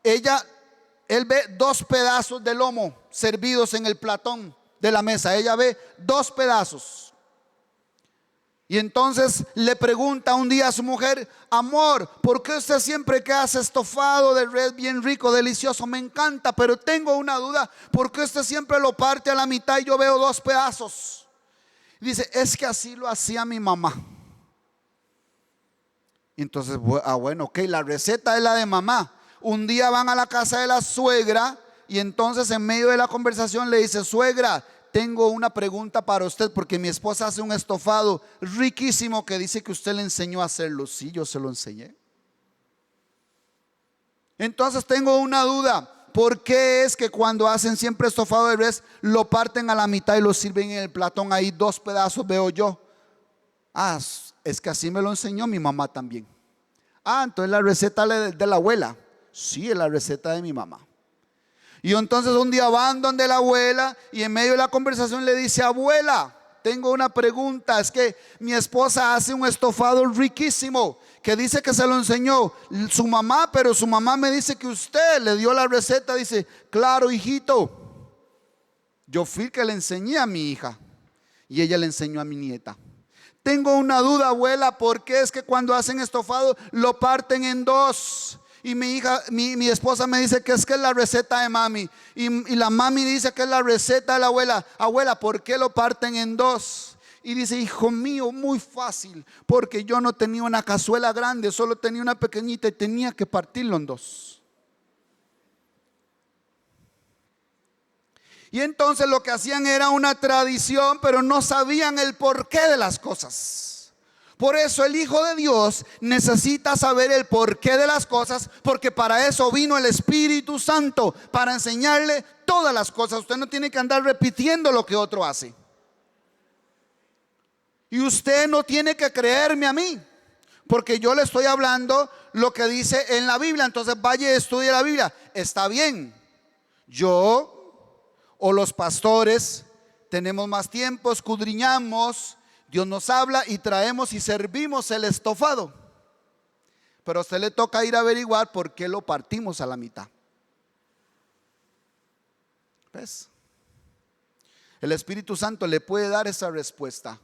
él ve 2 pedazos de lomo servidos en el platón de la mesa. Ella ve 2 pedazos. Y entonces le pregunta un día a su mujer: amor, ¿por qué usted siempre que hace estofado de res bien rico, delicioso, me encanta, pero tengo una duda, ¿por qué usted siempre lo parte a la mitad y yo veo 2 pedazos? Y dice: es que así lo hacía mi mamá. Y entonces, bueno, ok, la receta es la de mamá. Un día van a la casa de la suegra y entonces en medio de la conversación le dice: suegra, tengo una pregunta para usted, porque mi esposa hace un estofado riquísimo que dice que usted le enseñó a hacerlo. Sí, yo se lo enseñé. Entonces tengo una duda: ¿por qué es que cuando hacen siempre estofado de res lo parten a la mitad y lo sirven en el platón? Ahí 2 pedazos veo yo. Es que así me lo enseñó mi mamá también. Entonces la receta de la abuela. Sí, es la receta de mi mamá. Y entonces un día van donde la abuela y en medio de la conversación le dice: abuela, tengo una pregunta, es que mi esposa hace un estofado riquísimo que dice que se lo enseñó su mamá, pero su mamá me dice que usted le dio la receta. Dice: claro, hijito, yo fui el que le enseñé a mi hija y ella le enseñó a mi nieta. Tengo una duda, abuela, ¿por qué es que cuando hacen estofado lo parten en 2? Y mi esposa me dice que es la receta de mami. Y la mami dice que es la receta de la abuela. Abuela, ¿por qué lo parten en 2? Y dice: hijo mío, muy fácil, porque yo no tenía una cazuela grande, solo tenía una pequeñita y tenía que partirlo en 2. Y entonces lo que hacían era una tradición, pero no sabían el porqué de las cosas. Por eso el Hijo de Dios necesita saber el porqué de las cosas, porque para eso vino el Espíritu Santo, para enseñarle todas las cosas. Usted no tiene que andar repitiendo lo que otro hace. Y usted no tiene que creerme a mí, porque yo le estoy hablando lo que dice en la Biblia. Entonces vaya y estudie la Biblia. Está bien, yo o los pastores tenemos más tiempo, escudriñamos, Dios nos habla y traemos y servimos el estofado. Pero a usted le toca ir a averiguar por qué lo partimos a la mitad. ¿Ves? El Espíritu Santo le puede dar esa respuesta,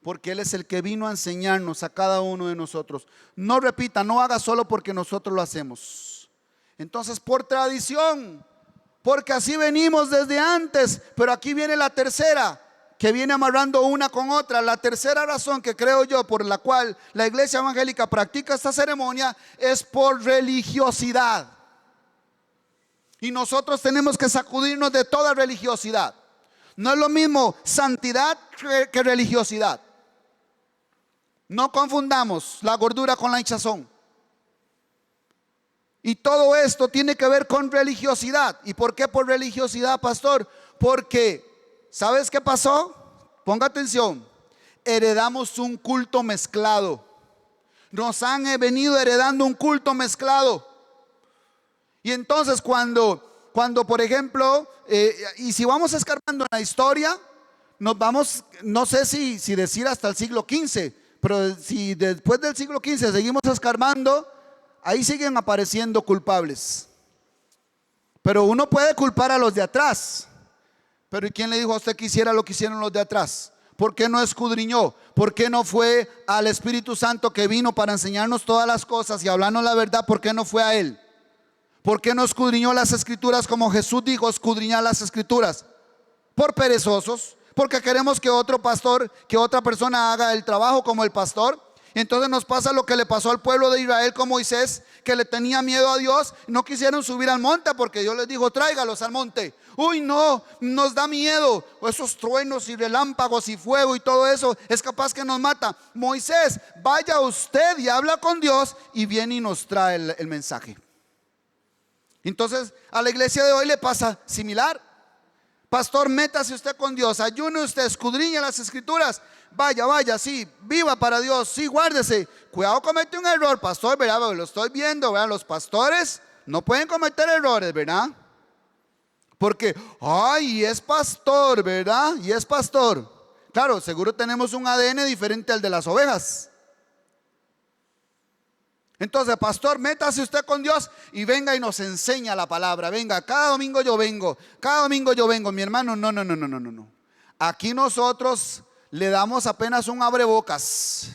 porque Él es el que vino a enseñarnos a cada uno de nosotros. No repita, no haga solo porque nosotros lo hacemos. Entonces, por tradición, porque así venimos desde antes. Pero aquí viene la tercera, que viene amarrando una con otra. La tercera razón que creo yo por la cual la iglesia evangélica practica esta ceremonia es por religiosidad. Y nosotros tenemos que sacudirnos de toda religiosidad. No es lo mismo santidad que religiosidad. No confundamos la gordura con la hinchazón. Y todo esto tiene que ver con religiosidad. ¿Y por qué por religiosidad, pastor? Porque, ¿sabes qué pasó? Ponga atención. Heredamos un culto mezclado. Nos han venido heredando un culto mezclado. Y entonces cuando por ejemplo, y si vamos escarbando en la historia, nos vamos, no sé si decir hasta el siglo XV, pero si después del siglo XV seguimos escarbando, ahí siguen apareciendo culpables. Pero uno puede culpar a los de atrás. Pero ¿y quién le dijo a usted que hiciera lo que hicieron los de atrás? ¿Por qué no escudriñó? ¿Por qué no fue al Espíritu Santo que vino para enseñarnos todas las cosas y hablarnos la verdad? ¿Por qué no fue a Él? ¿Por qué no escudriñó las Escrituras como Jesús dijo, escudriñar las Escrituras? por perezosos, porque queremos que otro pastor, que otra persona haga el trabajo como el pastor. Y entonces nos pasa lo que le pasó al pueblo de Israel con Moisés, que le tenía miedo a Dios, no quisieron subir al monte porque Dios les dijo: tráigalos al monte. Uy, no, nos da miedo, esos truenos y relámpagos y fuego y todo eso es capaz que nos mata. Moisés, vaya usted y habla con Dios, y viene y nos trae el mensaje. Entonces a la iglesia de hoy le pasa similar. Pastor, métase usted con Dios, ayune usted, escudriñe las escrituras, vaya, sí, viva para Dios, sí, guárdese. Cuidado, comete un error, pastor, ¿verdad? Lo estoy viendo, ¿verdad? Los pastores no pueden cometer errores, ¿verdad? Porque, ay, es pastor, ¿verdad? Y es pastor. Claro, seguro tenemos un ADN diferente al de las ovejas. Entonces, pastor, métase usted con Dios y venga y nos enseña la palabra. Venga, cada domingo yo vengo, mi hermano. No. Aquí nosotros le damos apenas un abrebocas.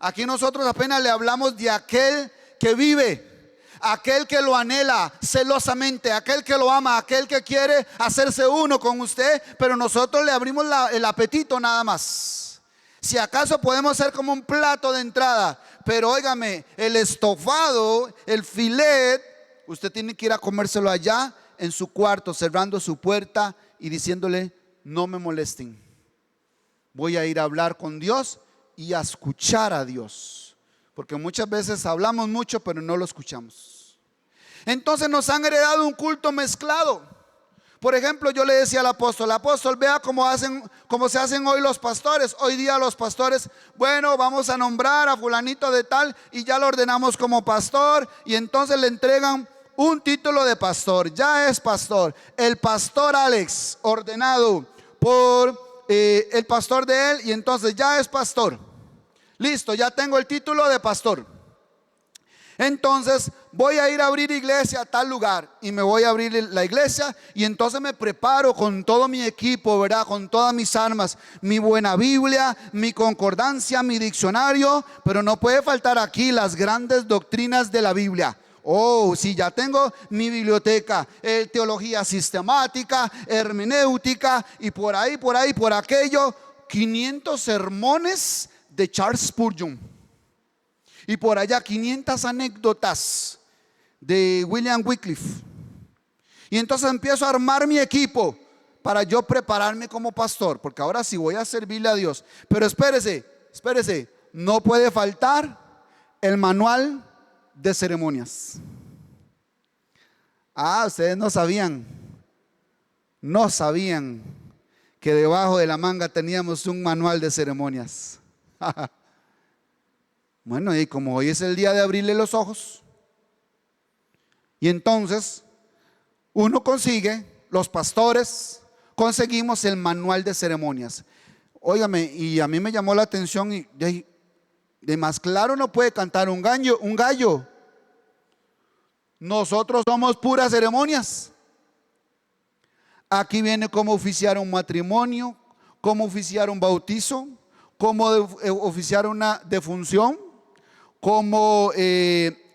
Aquí nosotros apenas le hablamos de aquel que vive, aquel que lo anhela celosamente, aquel que lo ama, aquel que quiere hacerse uno con usted, pero nosotros le abrimos el apetito nada más. Si acaso podemos ser como un plato de entrada, pero óigame, el estofado, el filet, usted tiene que ir a comérselo allá en su cuarto, cerrando su puerta y diciéndole: no me molesten, voy a ir a hablar con Dios y a escuchar a Dios. Porque muchas veces hablamos mucho pero no lo escuchamos. Entonces nos han heredado un culto mezclado. Por ejemplo, yo le decía al apóstol: vea cómo se hacen hoy los pastores. Hoy día los pastores, bueno, vamos a nombrar a fulanito de tal y ya lo ordenamos como pastor, y entonces le entregan un título de pastor, ya es pastor. El pastor Alex, ordenado por el pastor de él, y entonces ya es pastor. Listo, ya tengo el título de pastor. Entonces voy a ir a abrir iglesia a tal lugar, y me voy a abrir la iglesia, y entonces me preparo con todo mi equipo, ¿verdad? Con todas mis armas, mi buena Biblia, mi concordancia, mi diccionario, pero no puede faltar aquí las grandes doctrinas de la Biblia. Oh, sí, ya tengo mi biblioteca, teología sistemática, hermenéutica, y por aquello, 500 sermones de Charles Spurgeon. Y por allá 500 anécdotas de William Wycliffe. Y entonces empiezo a armar mi equipo para yo prepararme como pastor, porque ahora sí voy a servirle a Dios. Pero espérese, no puede faltar el manual de ceremonias. Ustedes no sabían que debajo de la manga teníamos un manual de ceremonias. Bueno, y como hoy es el día de abrirle los ojos, y entonces los pastores conseguimos el manual de ceremonias. Óigame, y a mí me llamó la atención, y de más claro no puede cantar un gallo. Nosotros somos puras ceremonias. Aquí viene cómo oficiar un matrimonio, cómo oficiar un bautizo, cómo oficiar una defunción, cómo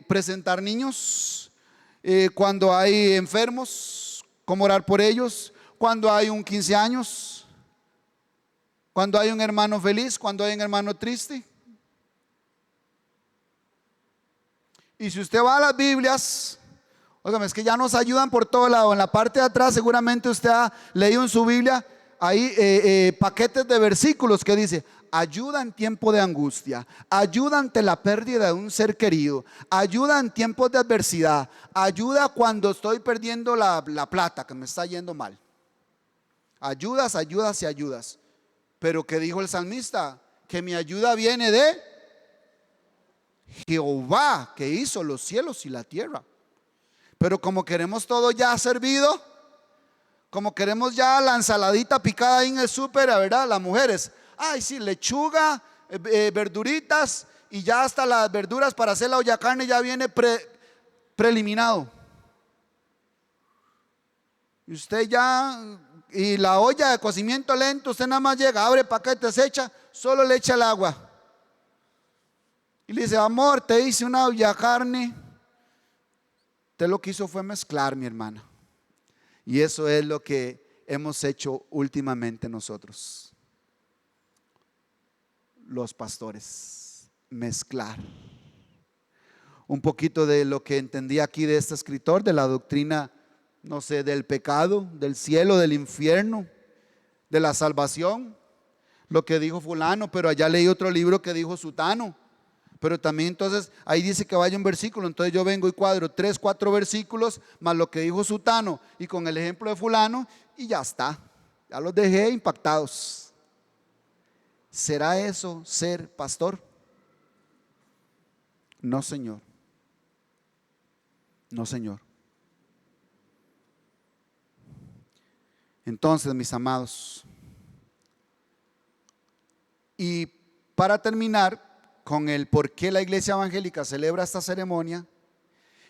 presentar niños, cuando hay enfermos, cómo orar por ellos, cuando hay un 15 años, cuando hay un hermano feliz, cuando hay un hermano triste. Y si usted va a las Biblias, óigame, es que ya nos ayudan por todo lado. En la parte de atrás seguramente usted ha leído en su Biblia, hay paquetes de versículos que dice: ayuda en tiempo de angustia, ayuda ante la pérdida de un ser querido, ayuda en tiempos de adversidad, ayuda cuando estoy perdiendo la plata, que me está yendo mal. Ayudas. Pero ¿qué dijo el salmista? Que mi ayuda viene de Jehová, que hizo los cielos y la tierra. Pero como queremos todo ya servido, como queremos ya la ensaladita picada ahí en el súper, ¿verdad? Las mujeres, ay sí, lechuga, verduritas, y ya hasta las verduras para hacer la olla carne ya viene preliminado. Y usted y la olla de cocimiento lento, usted nada más llega, abre paquetes, echa, solo le echa el agua. Y le dice: amor, te hice una olla carne. Usted lo que hizo fue mezclar, mi hermana. Y eso es lo que hemos hecho últimamente nosotros, los pastores? Mezclar un poquito de lo que entendí aquí de este escritor, de la doctrina, no sé, del pecado, del cielo, del infierno, de la salvación, lo que dijo fulano, pero allá leí otro libro que dijo sutano. Pero también entonces ahí dice que vaya un versículo, entonces yo vengo y cuadro 3, 4 versículos más lo que dijo sutano y con el ejemplo de fulano y ya está, ya los dejé impactados. ¿Será eso ser pastor? No, Señor. No, Señor. Entonces, mis amados, y para terminar con el por qué la iglesia evangélica celebra esta ceremonia,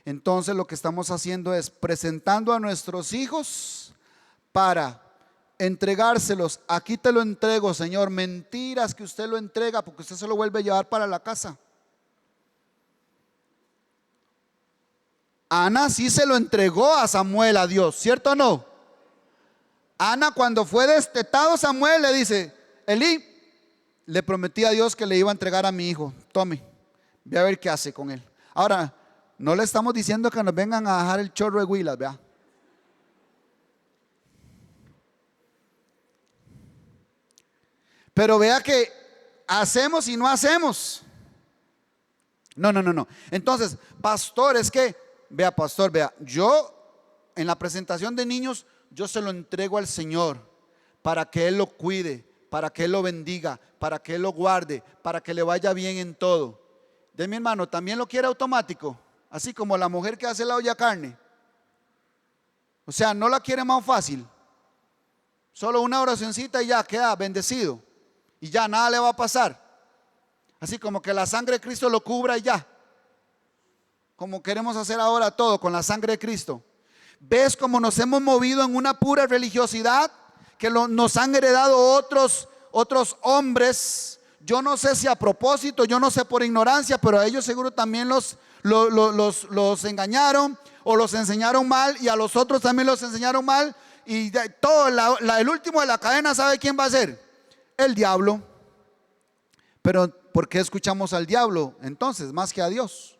entonces lo que estamos haciendo es presentando a nuestros hijos para entregárselos. Aquí te lo entrego, Señor. Mentiras que usted lo entrega porque usted se lo vuelve a llevar para la casa. Ana sí se lo entregó a Samuel, a Dios, ¿cierto o no? Ana, cuando fue destetado Samuel, le dice: Elí, le prometí a Dios que le iba a entregar a mi hijo, tome, ve a ver qué hace con él. Ahora, no le estamos diciendo que nos vengan a dejar el chorro de huilas, vea. Pero vea que hacemos y no hacemos. No. Entonces, pastor, es que, vea, pastor, vea, yo en la presentación de niños, yo se lo entrego al Señor para que Él lo cuide, para que Él lo bendiga, para que Él lo guarde, para que le vaya bien en todo. De mi hermano, también lo quiere automático, así como la mujer que hace la olla carne. O sea, no la quiere más fácil. Solo una oracioncita y ya queda bendecido. Y ya nada le va a pasar. Así como que la sangre de Cristo lo cubra y ya. Como queremos hacer ahora todo con la sangre de Cristo. ¿Ves cómo nos hemos movido en una pura religiosidad que nos han heredado otros hombres? Yo no sé si a propósito, yo no sé por ignorancia, pero a ellos seguro también los engañaron o los enseñaron mal, y a los otros también los enseñaron mal, y todo el último de la cadena, ¿sabe quién va a ser? El diablo. Pero ¿por qué escuchamos al diablo entonces más que a Dios?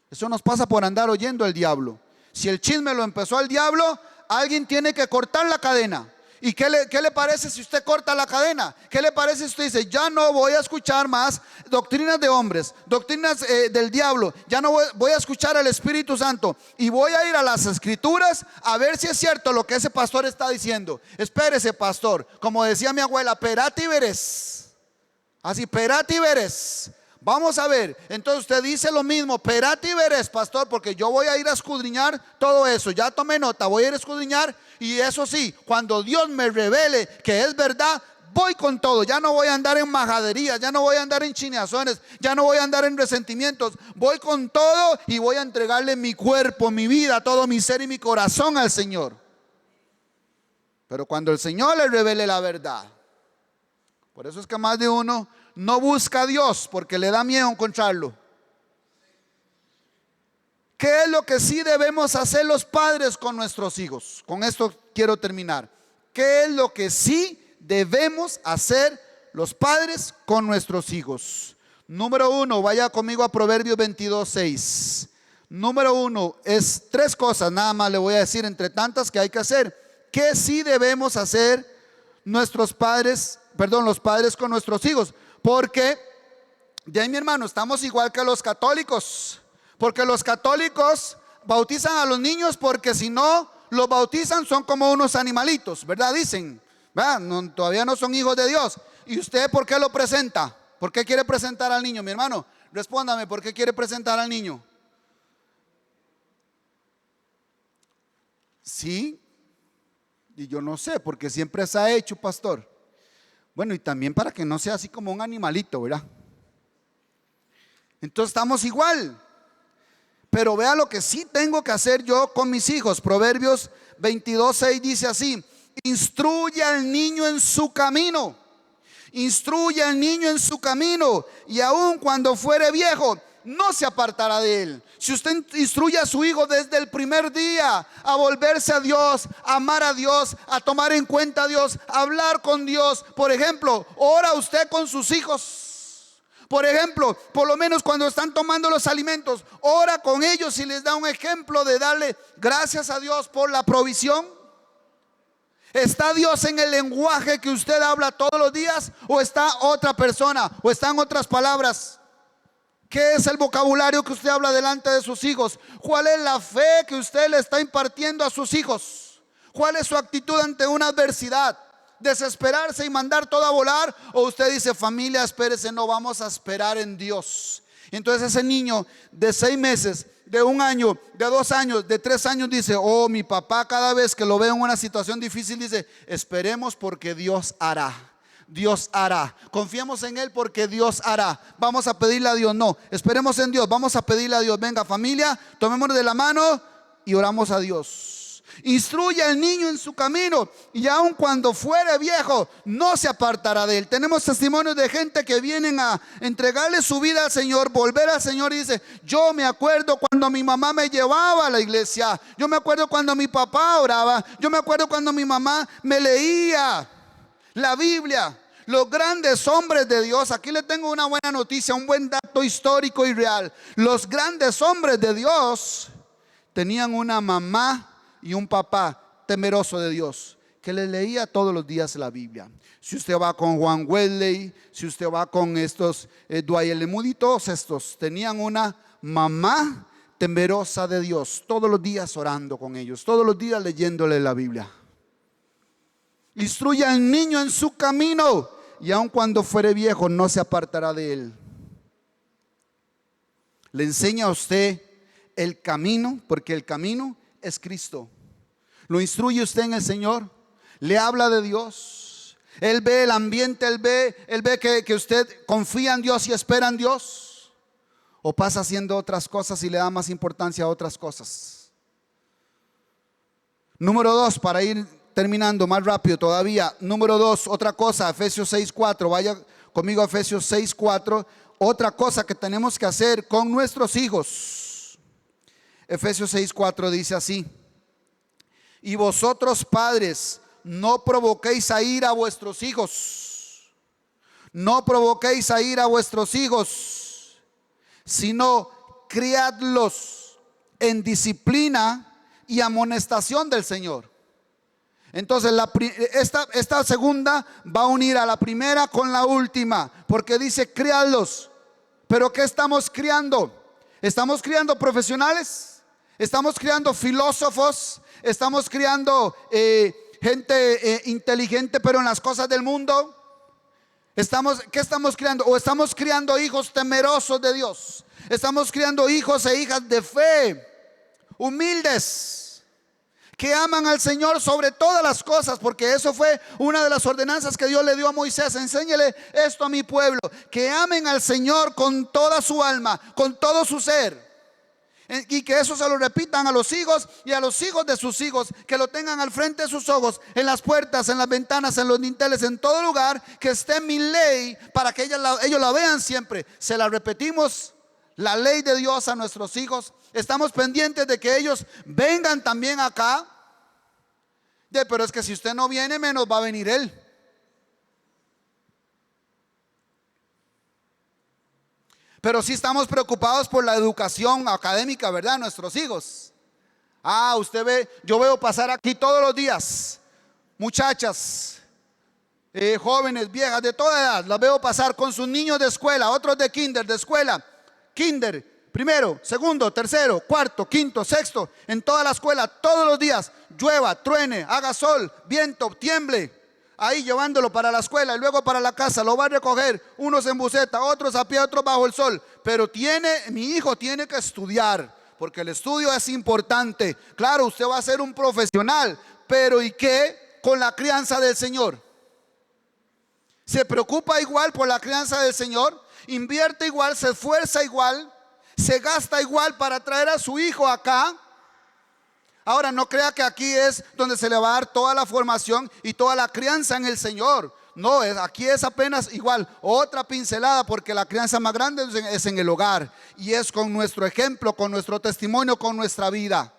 Eso nos pasa por andar oyendo al diablo. Si el chisme lo empezó al diablo, alguien tiene que cortar la cadena. ¿Y qué le parece si usted corta la cadena? ¿Qué le parece si usted dice: ya no voy a escuchar más doctrinas de hombres, doctrinas del diablo, ya no voy a escuchar al Espíritu Santo y voy a ir a las Escrituras a ver si es cierto lo que ese pastor está diciendo? Espérese, pastor, como decía mi abuela, perati veres. Así, perati veres. Vamos a ver, entonces usted dice lo mismo, perati veres, pastor, porque yo voy a ir a escudriñar todo eso. Ya tomé nota, voy a ir a escudriñar, y eso sí, cuando Dios me revele que es verdad, voy con todo. Ya no voy a andar en majaderías, ya no voy a andar en chineazones, ya no voy a andar en resentimientos. Voy con todo y voy a entregarle mi cuerpo, mi vida, todo mi ser y mi corazón al Señor. Pero cuando el Señor le revele la verdad, por eso es que más de uno no busca a Dios, porque le da miedo encontrarlo. ¿Qué es lo que sí debemos hacer los padres con nuestros hijos? Con esto quiero terminar. ¿Qué es lo que sí debemos hacer los padres con nuestros hijos? Número 1, vaya conmigo a Proverbios 22:6. Número 1, es 3 cosas, nada más le voy a decir entre tantas que hay que hacer. ¿Qué sí debemos hacer los padres con nuestros hijos? Porque, de ahí mi hermano, estamos igual que los católicos. Porque los católicos bautizan a los niños porque si no los bautizan son como unos animalitos, ¿verdad? Dicen, ¿verdad? No, todavía no son hijos de Dios. ¿Y usted por qué lo presenta? ¿Por qué quiere presentar al niño? Mi hermano, respóndame, ¿por qué quiere presentar al niño? Sí, y yo no sé, porque siempre se ha hecho, pastor. Bueno, y también para que no sea así como un animalito, ¿verdad? Entonces estamos igual. Pero vea lo que sí tengo que hacer yo con mis hijos. Proverbios 22:6 dice así: instruye al niño en su camino. Instruye al niño en su camino, y aun cuando fuere viejo, no se apartará de él. Si usted instruye a su hijo desde el primer día a volverse a Dios, a amar a Dios, a tomar en cuenta a Dios, a hablar con Dios. Por ejemplo, ora usted con sus hijos. Por ejemplo, por lo menos cuando están tomando los alimentos, ora con ellos y les da un ejemplo de darle gracias a Dios por la provisión. ¿Está Dios en el lenguaje que usted habla todos los días? ¿O está otra persona? ¿O están otras palabras? ¿Qué es el vocabulario que usted habla delante de sus hijos? ¿Cuál es la fe que usted le está impartiendo a sus hijos? ¿Cuál es su actitud ante una adversidad? ¿Desesperarse y mandar todo a volar? ¿O usted dice, familia, espérese, no, vamos a esperar en Dios? Y entonces ese niño de 6 meses, de 1 año, de 2 años, de 3 años dice, oh, mi papá cada vez que lo ve en una situación difícil dice, esperemos porque Dios hará. Dios hará. Confiemos en Él porque Dios hará. Vamos a pedirle a Dios. No, esperemos en Dios. Vamos a pedirle a Dios. Venga, familia, tomémonos de la mano y oramos a Dios. Instruye al niño en su camino y aun cuando fuere viejo no se apartará de él. Tenemos testimonios de gente que vienen a entregarle su vida al Señor, volver al Señor, y dice, yo me acuerdo cuando mi mamá me llevaba a la iglesia, yo me acuerdo cuando mi papá oraba, yo me acuerdo cuando mi mamá me leía la Biblia. Los grandes hombres de Dios, aquí le tengo una buena noticia, un buen dato histórico y real. Los grandes hombres de Dios tenían una mamá y un papá temeroso de Dios, que le leía todos los días la Biblia. Si usted va con Juan Wesley, si usted va con estos Dwight L. Moody, todos estos tenían una mamá temerosa de Dios, todos los días orando con ellos, todos los días leyéndole la Biblia. Instruye al niño en su camino y aun cuando fuere viejo no se apartará de él. Le enseña a usted el camino, porque el camino es Cristo. Lo instruye usted en el Señor, le habla de Dios, él ve el ambiente, él ve que usted confía en Dios y espera en Dios, o pasa haciendo otras cosas y le da más importancia a otras cosas. Número 2, para ir terminando más rápido todavía. Número 2, otra cosa, Efesios 6:4. Vaya conmigo a Efesios 6:4. Otra cosa que tenemos que hacer con nuestros hijos. Efesios 6:4 dice así: y vosotros, padres, no provoquéis a ira a vuestros hijos. No provoquéis a ira a vuestros hijos, sino criadlos en disciplina y amonestación del Señor. Entonces esta segunda va a unir a la primera con la última, porque dice criadlos. ¿Pero qué estamos criando? ¿Estamos criando profesionales? ¿Estamos criando filósofos? ¿Estamos criando gente inteligente pero en las cosas del mundo? ¿Qué estamos criando? ¿O estamos criando hijos temerosos de Dios? Estamos criando hijos e hijas de fe, humildes, que aman al Señor sobre todas las cosas, porque eso fue una de las ordenanzas que Dios le dio a Moisés. Enséñele esto a mi pueblo, que amen al Señor con toda su alma, con todo su ser, y que eso se lo repitan a los hijos y a los hijos de sus hijos, que lo tengan al frente de sus ojos, en las puertas, en las ventanas, en los dinteles, en todo lugar, que esté mi ley, para que ellos la vean siempre. Se la repetimos, la ley de Dios, a nuestros hijos. Estamos pendientes de que ellos vengan también acá. Pero es que si usted no viene, menos va a venir él. Pero sí estamos preocupados por la educación académica, ¿verdad? Nuestros hijos. Usted ve, yo veo pasar aquí todos los días muchachas, jóvenes, viejas, de toda edad. Las veo pasar con sus niños de escuela, otros de kinder, de escuela. Kinder, primero, segundo, tercero, cuarto, quinto, sexto, en toda la escuela, todos los días, llueva, truene, haga sol, viento, tiemble, ahí llevándolo para la escuela y luego para la casa. Lo va a recoger, unos en buseta, otros a pie, otros bajo el sol. Pero mi hijo tiene que estudiar, porque el estudio es importante. Claro, usted va a ser un profesional, pero ¿y qué con la crianza del Señor? ¿Se preocupa igual por la crianza del Señor? ¿Invierte igual? ¿Se esfuerza igual? ¿Se gasta igual para traer a su hijo acá? Ahora, no crea que aquí es donde se le va a dar toda la formación y toda la crianza en el Señor. No, aquí es apenas igual, otra pincelada, porque la crianza más grande es en el hogar. Y es con nuestro ejemplo, con nuestro testimonio, con nuestra vida.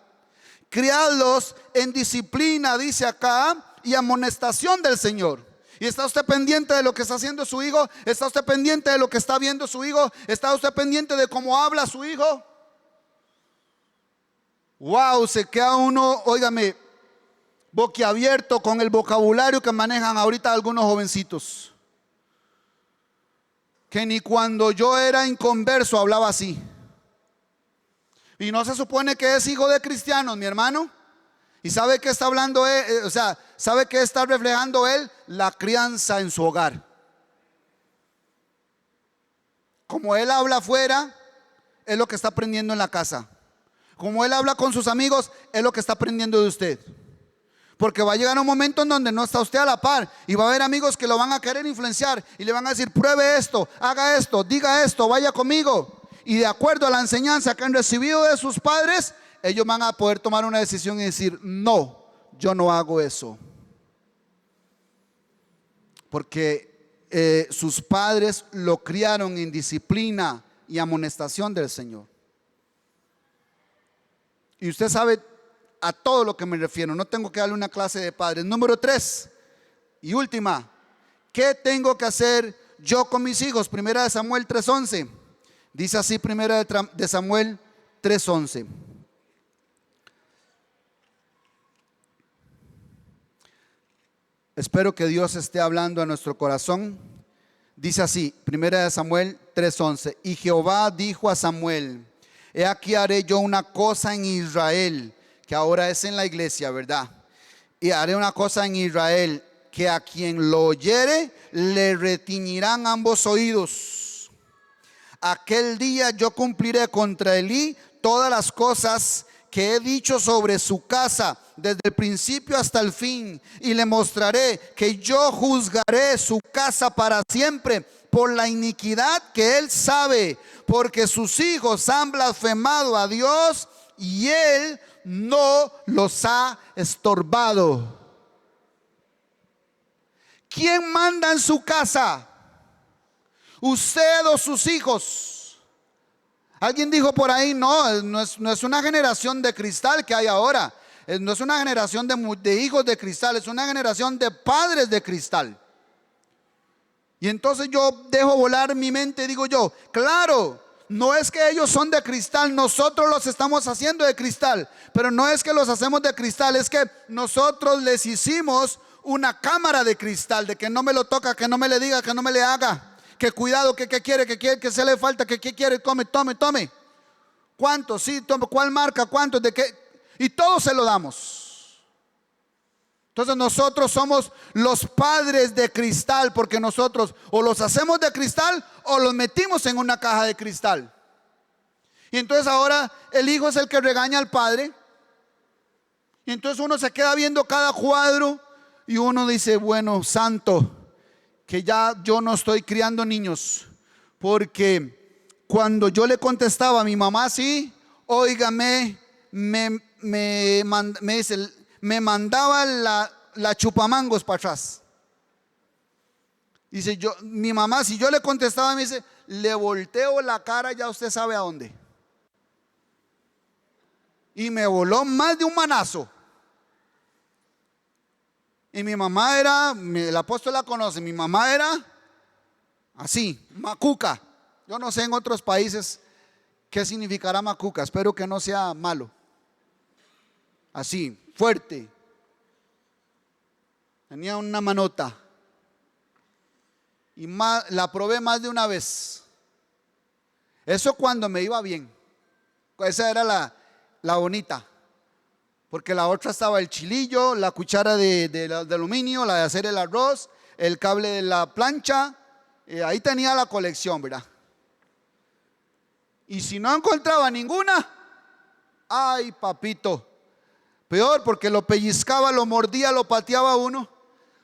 Criadlos en disciplina, dice acá, y amonestación del Señor. ¿Y está usted pendiente de lo que está haciendo su hijo? ¿Está usted pendiente de lo que está viendo su hijo? ¿Está usted pendiente de cómo habla su hijo? Wow, se queda uno, óigame, boquiabierto con el vocabulario que manejan ahorita algunos jovencitos. Que ni cuando yo era inconverso hablaba así. Y no se supone que es hijo de cristianos, mi hermano. ¿Y sabe qué está hablando él? O sea, ¿sabe qué está reflejando él? La crianza en su hogar. Como él habla afuera, es lo que está aprendiendo en la casa. Como él habla con sus amigos, es lo que está aprendiendo de usted. Porque va a llegar un momento en donde no está usted a la par. Y va a haber amigos que lo van a querer influenciar. Y le van a decir, pruebe esto, haga esto, diga esto, vaya conmigo. Y de acuerdo a la enseñanza que han recibido de sus padres, ellos van a poder tomar una decisión y decir, no, yo no hago eso. Porque sus padres lo criaron en disciplina y amonestación del Señor. Y usted sabe a todo lo que me refiero. No tengo que darle una clase de padres. Número 3 y última. ¿Qué tengo que hacer yo con mis hijos? Primera de Samuel 3:11. Dice así, primera de Samuel 3:11. Espero que Dios esté hablando a nuestro corazón. Dice así, primera de Samuel 3:11. Y Jehová dijo a Samuel: he aquí haré yo una cosa en Israel, que ahora es en la iglesia, ¿verdad? Y haré una cosa en Israel, que a quien lo oyere le retiñirán ambos oídos. Aquel día yo cumpliré contra Elí todas las cosas que he dicho sobre su casa, desde el principio hasta el fin, y le mostraré que yo juzgaré su casa para siempre por la iniquidad que él sabe, porque sus hijos han blasfemado a Dios y él no los ha estorbado. ¿Quién manda en su casa? ¿Usted o sus hijos? Alguien dijo por ahí, no es una generación de cristal que hay ahora. No es una generación de hijos de cristal, es una generación de padres de cristal. Y entonces yo dejo volar mi mente y digo yo, claro, no es que ellos son de cristal, nosotros los estamos haciendo de cristal. Pero no es que los hacemos de cristal, es que nosotros les hicimos una cámara de cristal, de que no me lo toca, que no me le diga, que no me le haga. Que cuidado, que quiere, que se le falta, que quiere, tome. ¿Cuánto? Sí, tome. ¿Cuál marca? ¿Cuánto? ¿De qué? Y todo se lo damos. Entonces nosotros somos los padres de cristal, porque nosotros o los hacemos de cristal o los metimos en una caja de cristal. Y entonces ahora el hijo es el que regaña al padre. Y entonces uno se queda viendo cada cuadro y uno dice, bueno, santo, que ya yo no estoy criando niños, porque cuando yo le contestaba a mi mamá, sí, óigame, me mandaba la chupamangos para atrás. Dice mi mamá, si yo le contestaba, me dice, le volteo la cara, ya usted sabe a dónde. Y me voló más de un manazo. Y mi mamá era, el apóstol la conoce, mi mamá era así, macuca. Yo no sé en otros países qué significará macuca, espero que no sea malo. Así, fuerte. Tenía una manota. Y la probé más de una vez. Eso cuando me iba bien. Esa era la bonita. Porque la otra estaba el chilillo, la cuchara de aluminio, la de hacer el arroz, el cable de la plancha. Ahí tenía la colección, ¿verdad? Y si no encontraba ninguna, ay, papito, peor, porque lo pellizcaba, lo mordía, lo pateaba uno.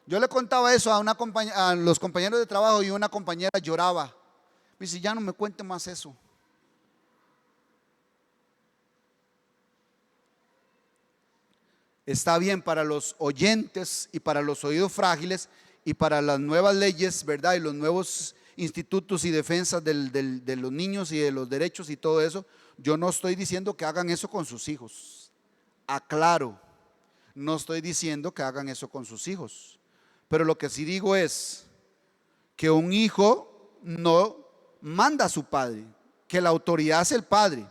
Yo le contaba eso a los compañeros de trabajo y una compañera lloraba. Me dice, ya no me cuente más eso. Está bien para los oyentes y para los oídos frágiles y para las nuevas leyes, ¿verdad? Y los nuevos institutos y defensas de los niños y de los derechos y todo eso, yo no estoy diciendo que hagan eso con sus hijos. Aclaro, no estoy diciendo que hagan eso con sus hijos. Pero lo que sí digo es que un hijo no manda a su padre, que la autoridad es el padre.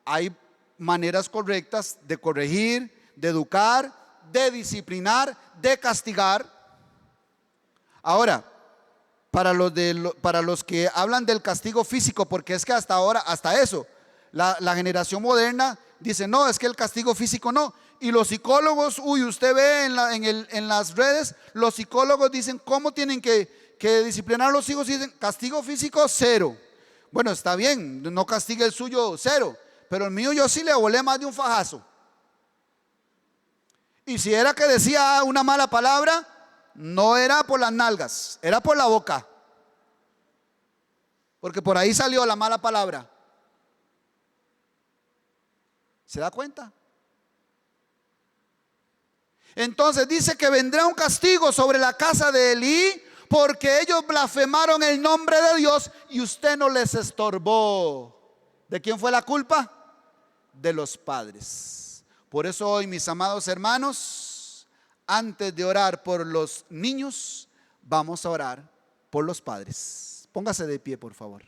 Hay maneras correctas de corregir, de educar, de disciplinar, de castigar. Ahora, para los que hablan del castigo físico, porque es que hasta ahora, hasta eso, la generación moderna dice, no, es que el castigo físico no. Y los psicólogos, usted ve en las redes, los psicólogos dicen cómo tienen que disciplinar a los hijos y dicen, castigo físico, 0. Bueno, está bien, no castigue el suyo 0, pero el mío yo sí le volé más de un fajazo. Y si era que decía una mala palabra, no era por las nalgas, era por la boca, porque por ahí salió la mala palabra. ¿Se da cuenta? Entonces dice que vendrá un castigo sobre la casa de Elí, porque ellos blasfemaron el nombre de Dios y usted no les estorbó. ¿De quién fue la culpa? De los padres. Por eso hoy, mis amados hermanos, antes de orar por los niños, vamos a orar por los padres. Póngase de pie, por favor.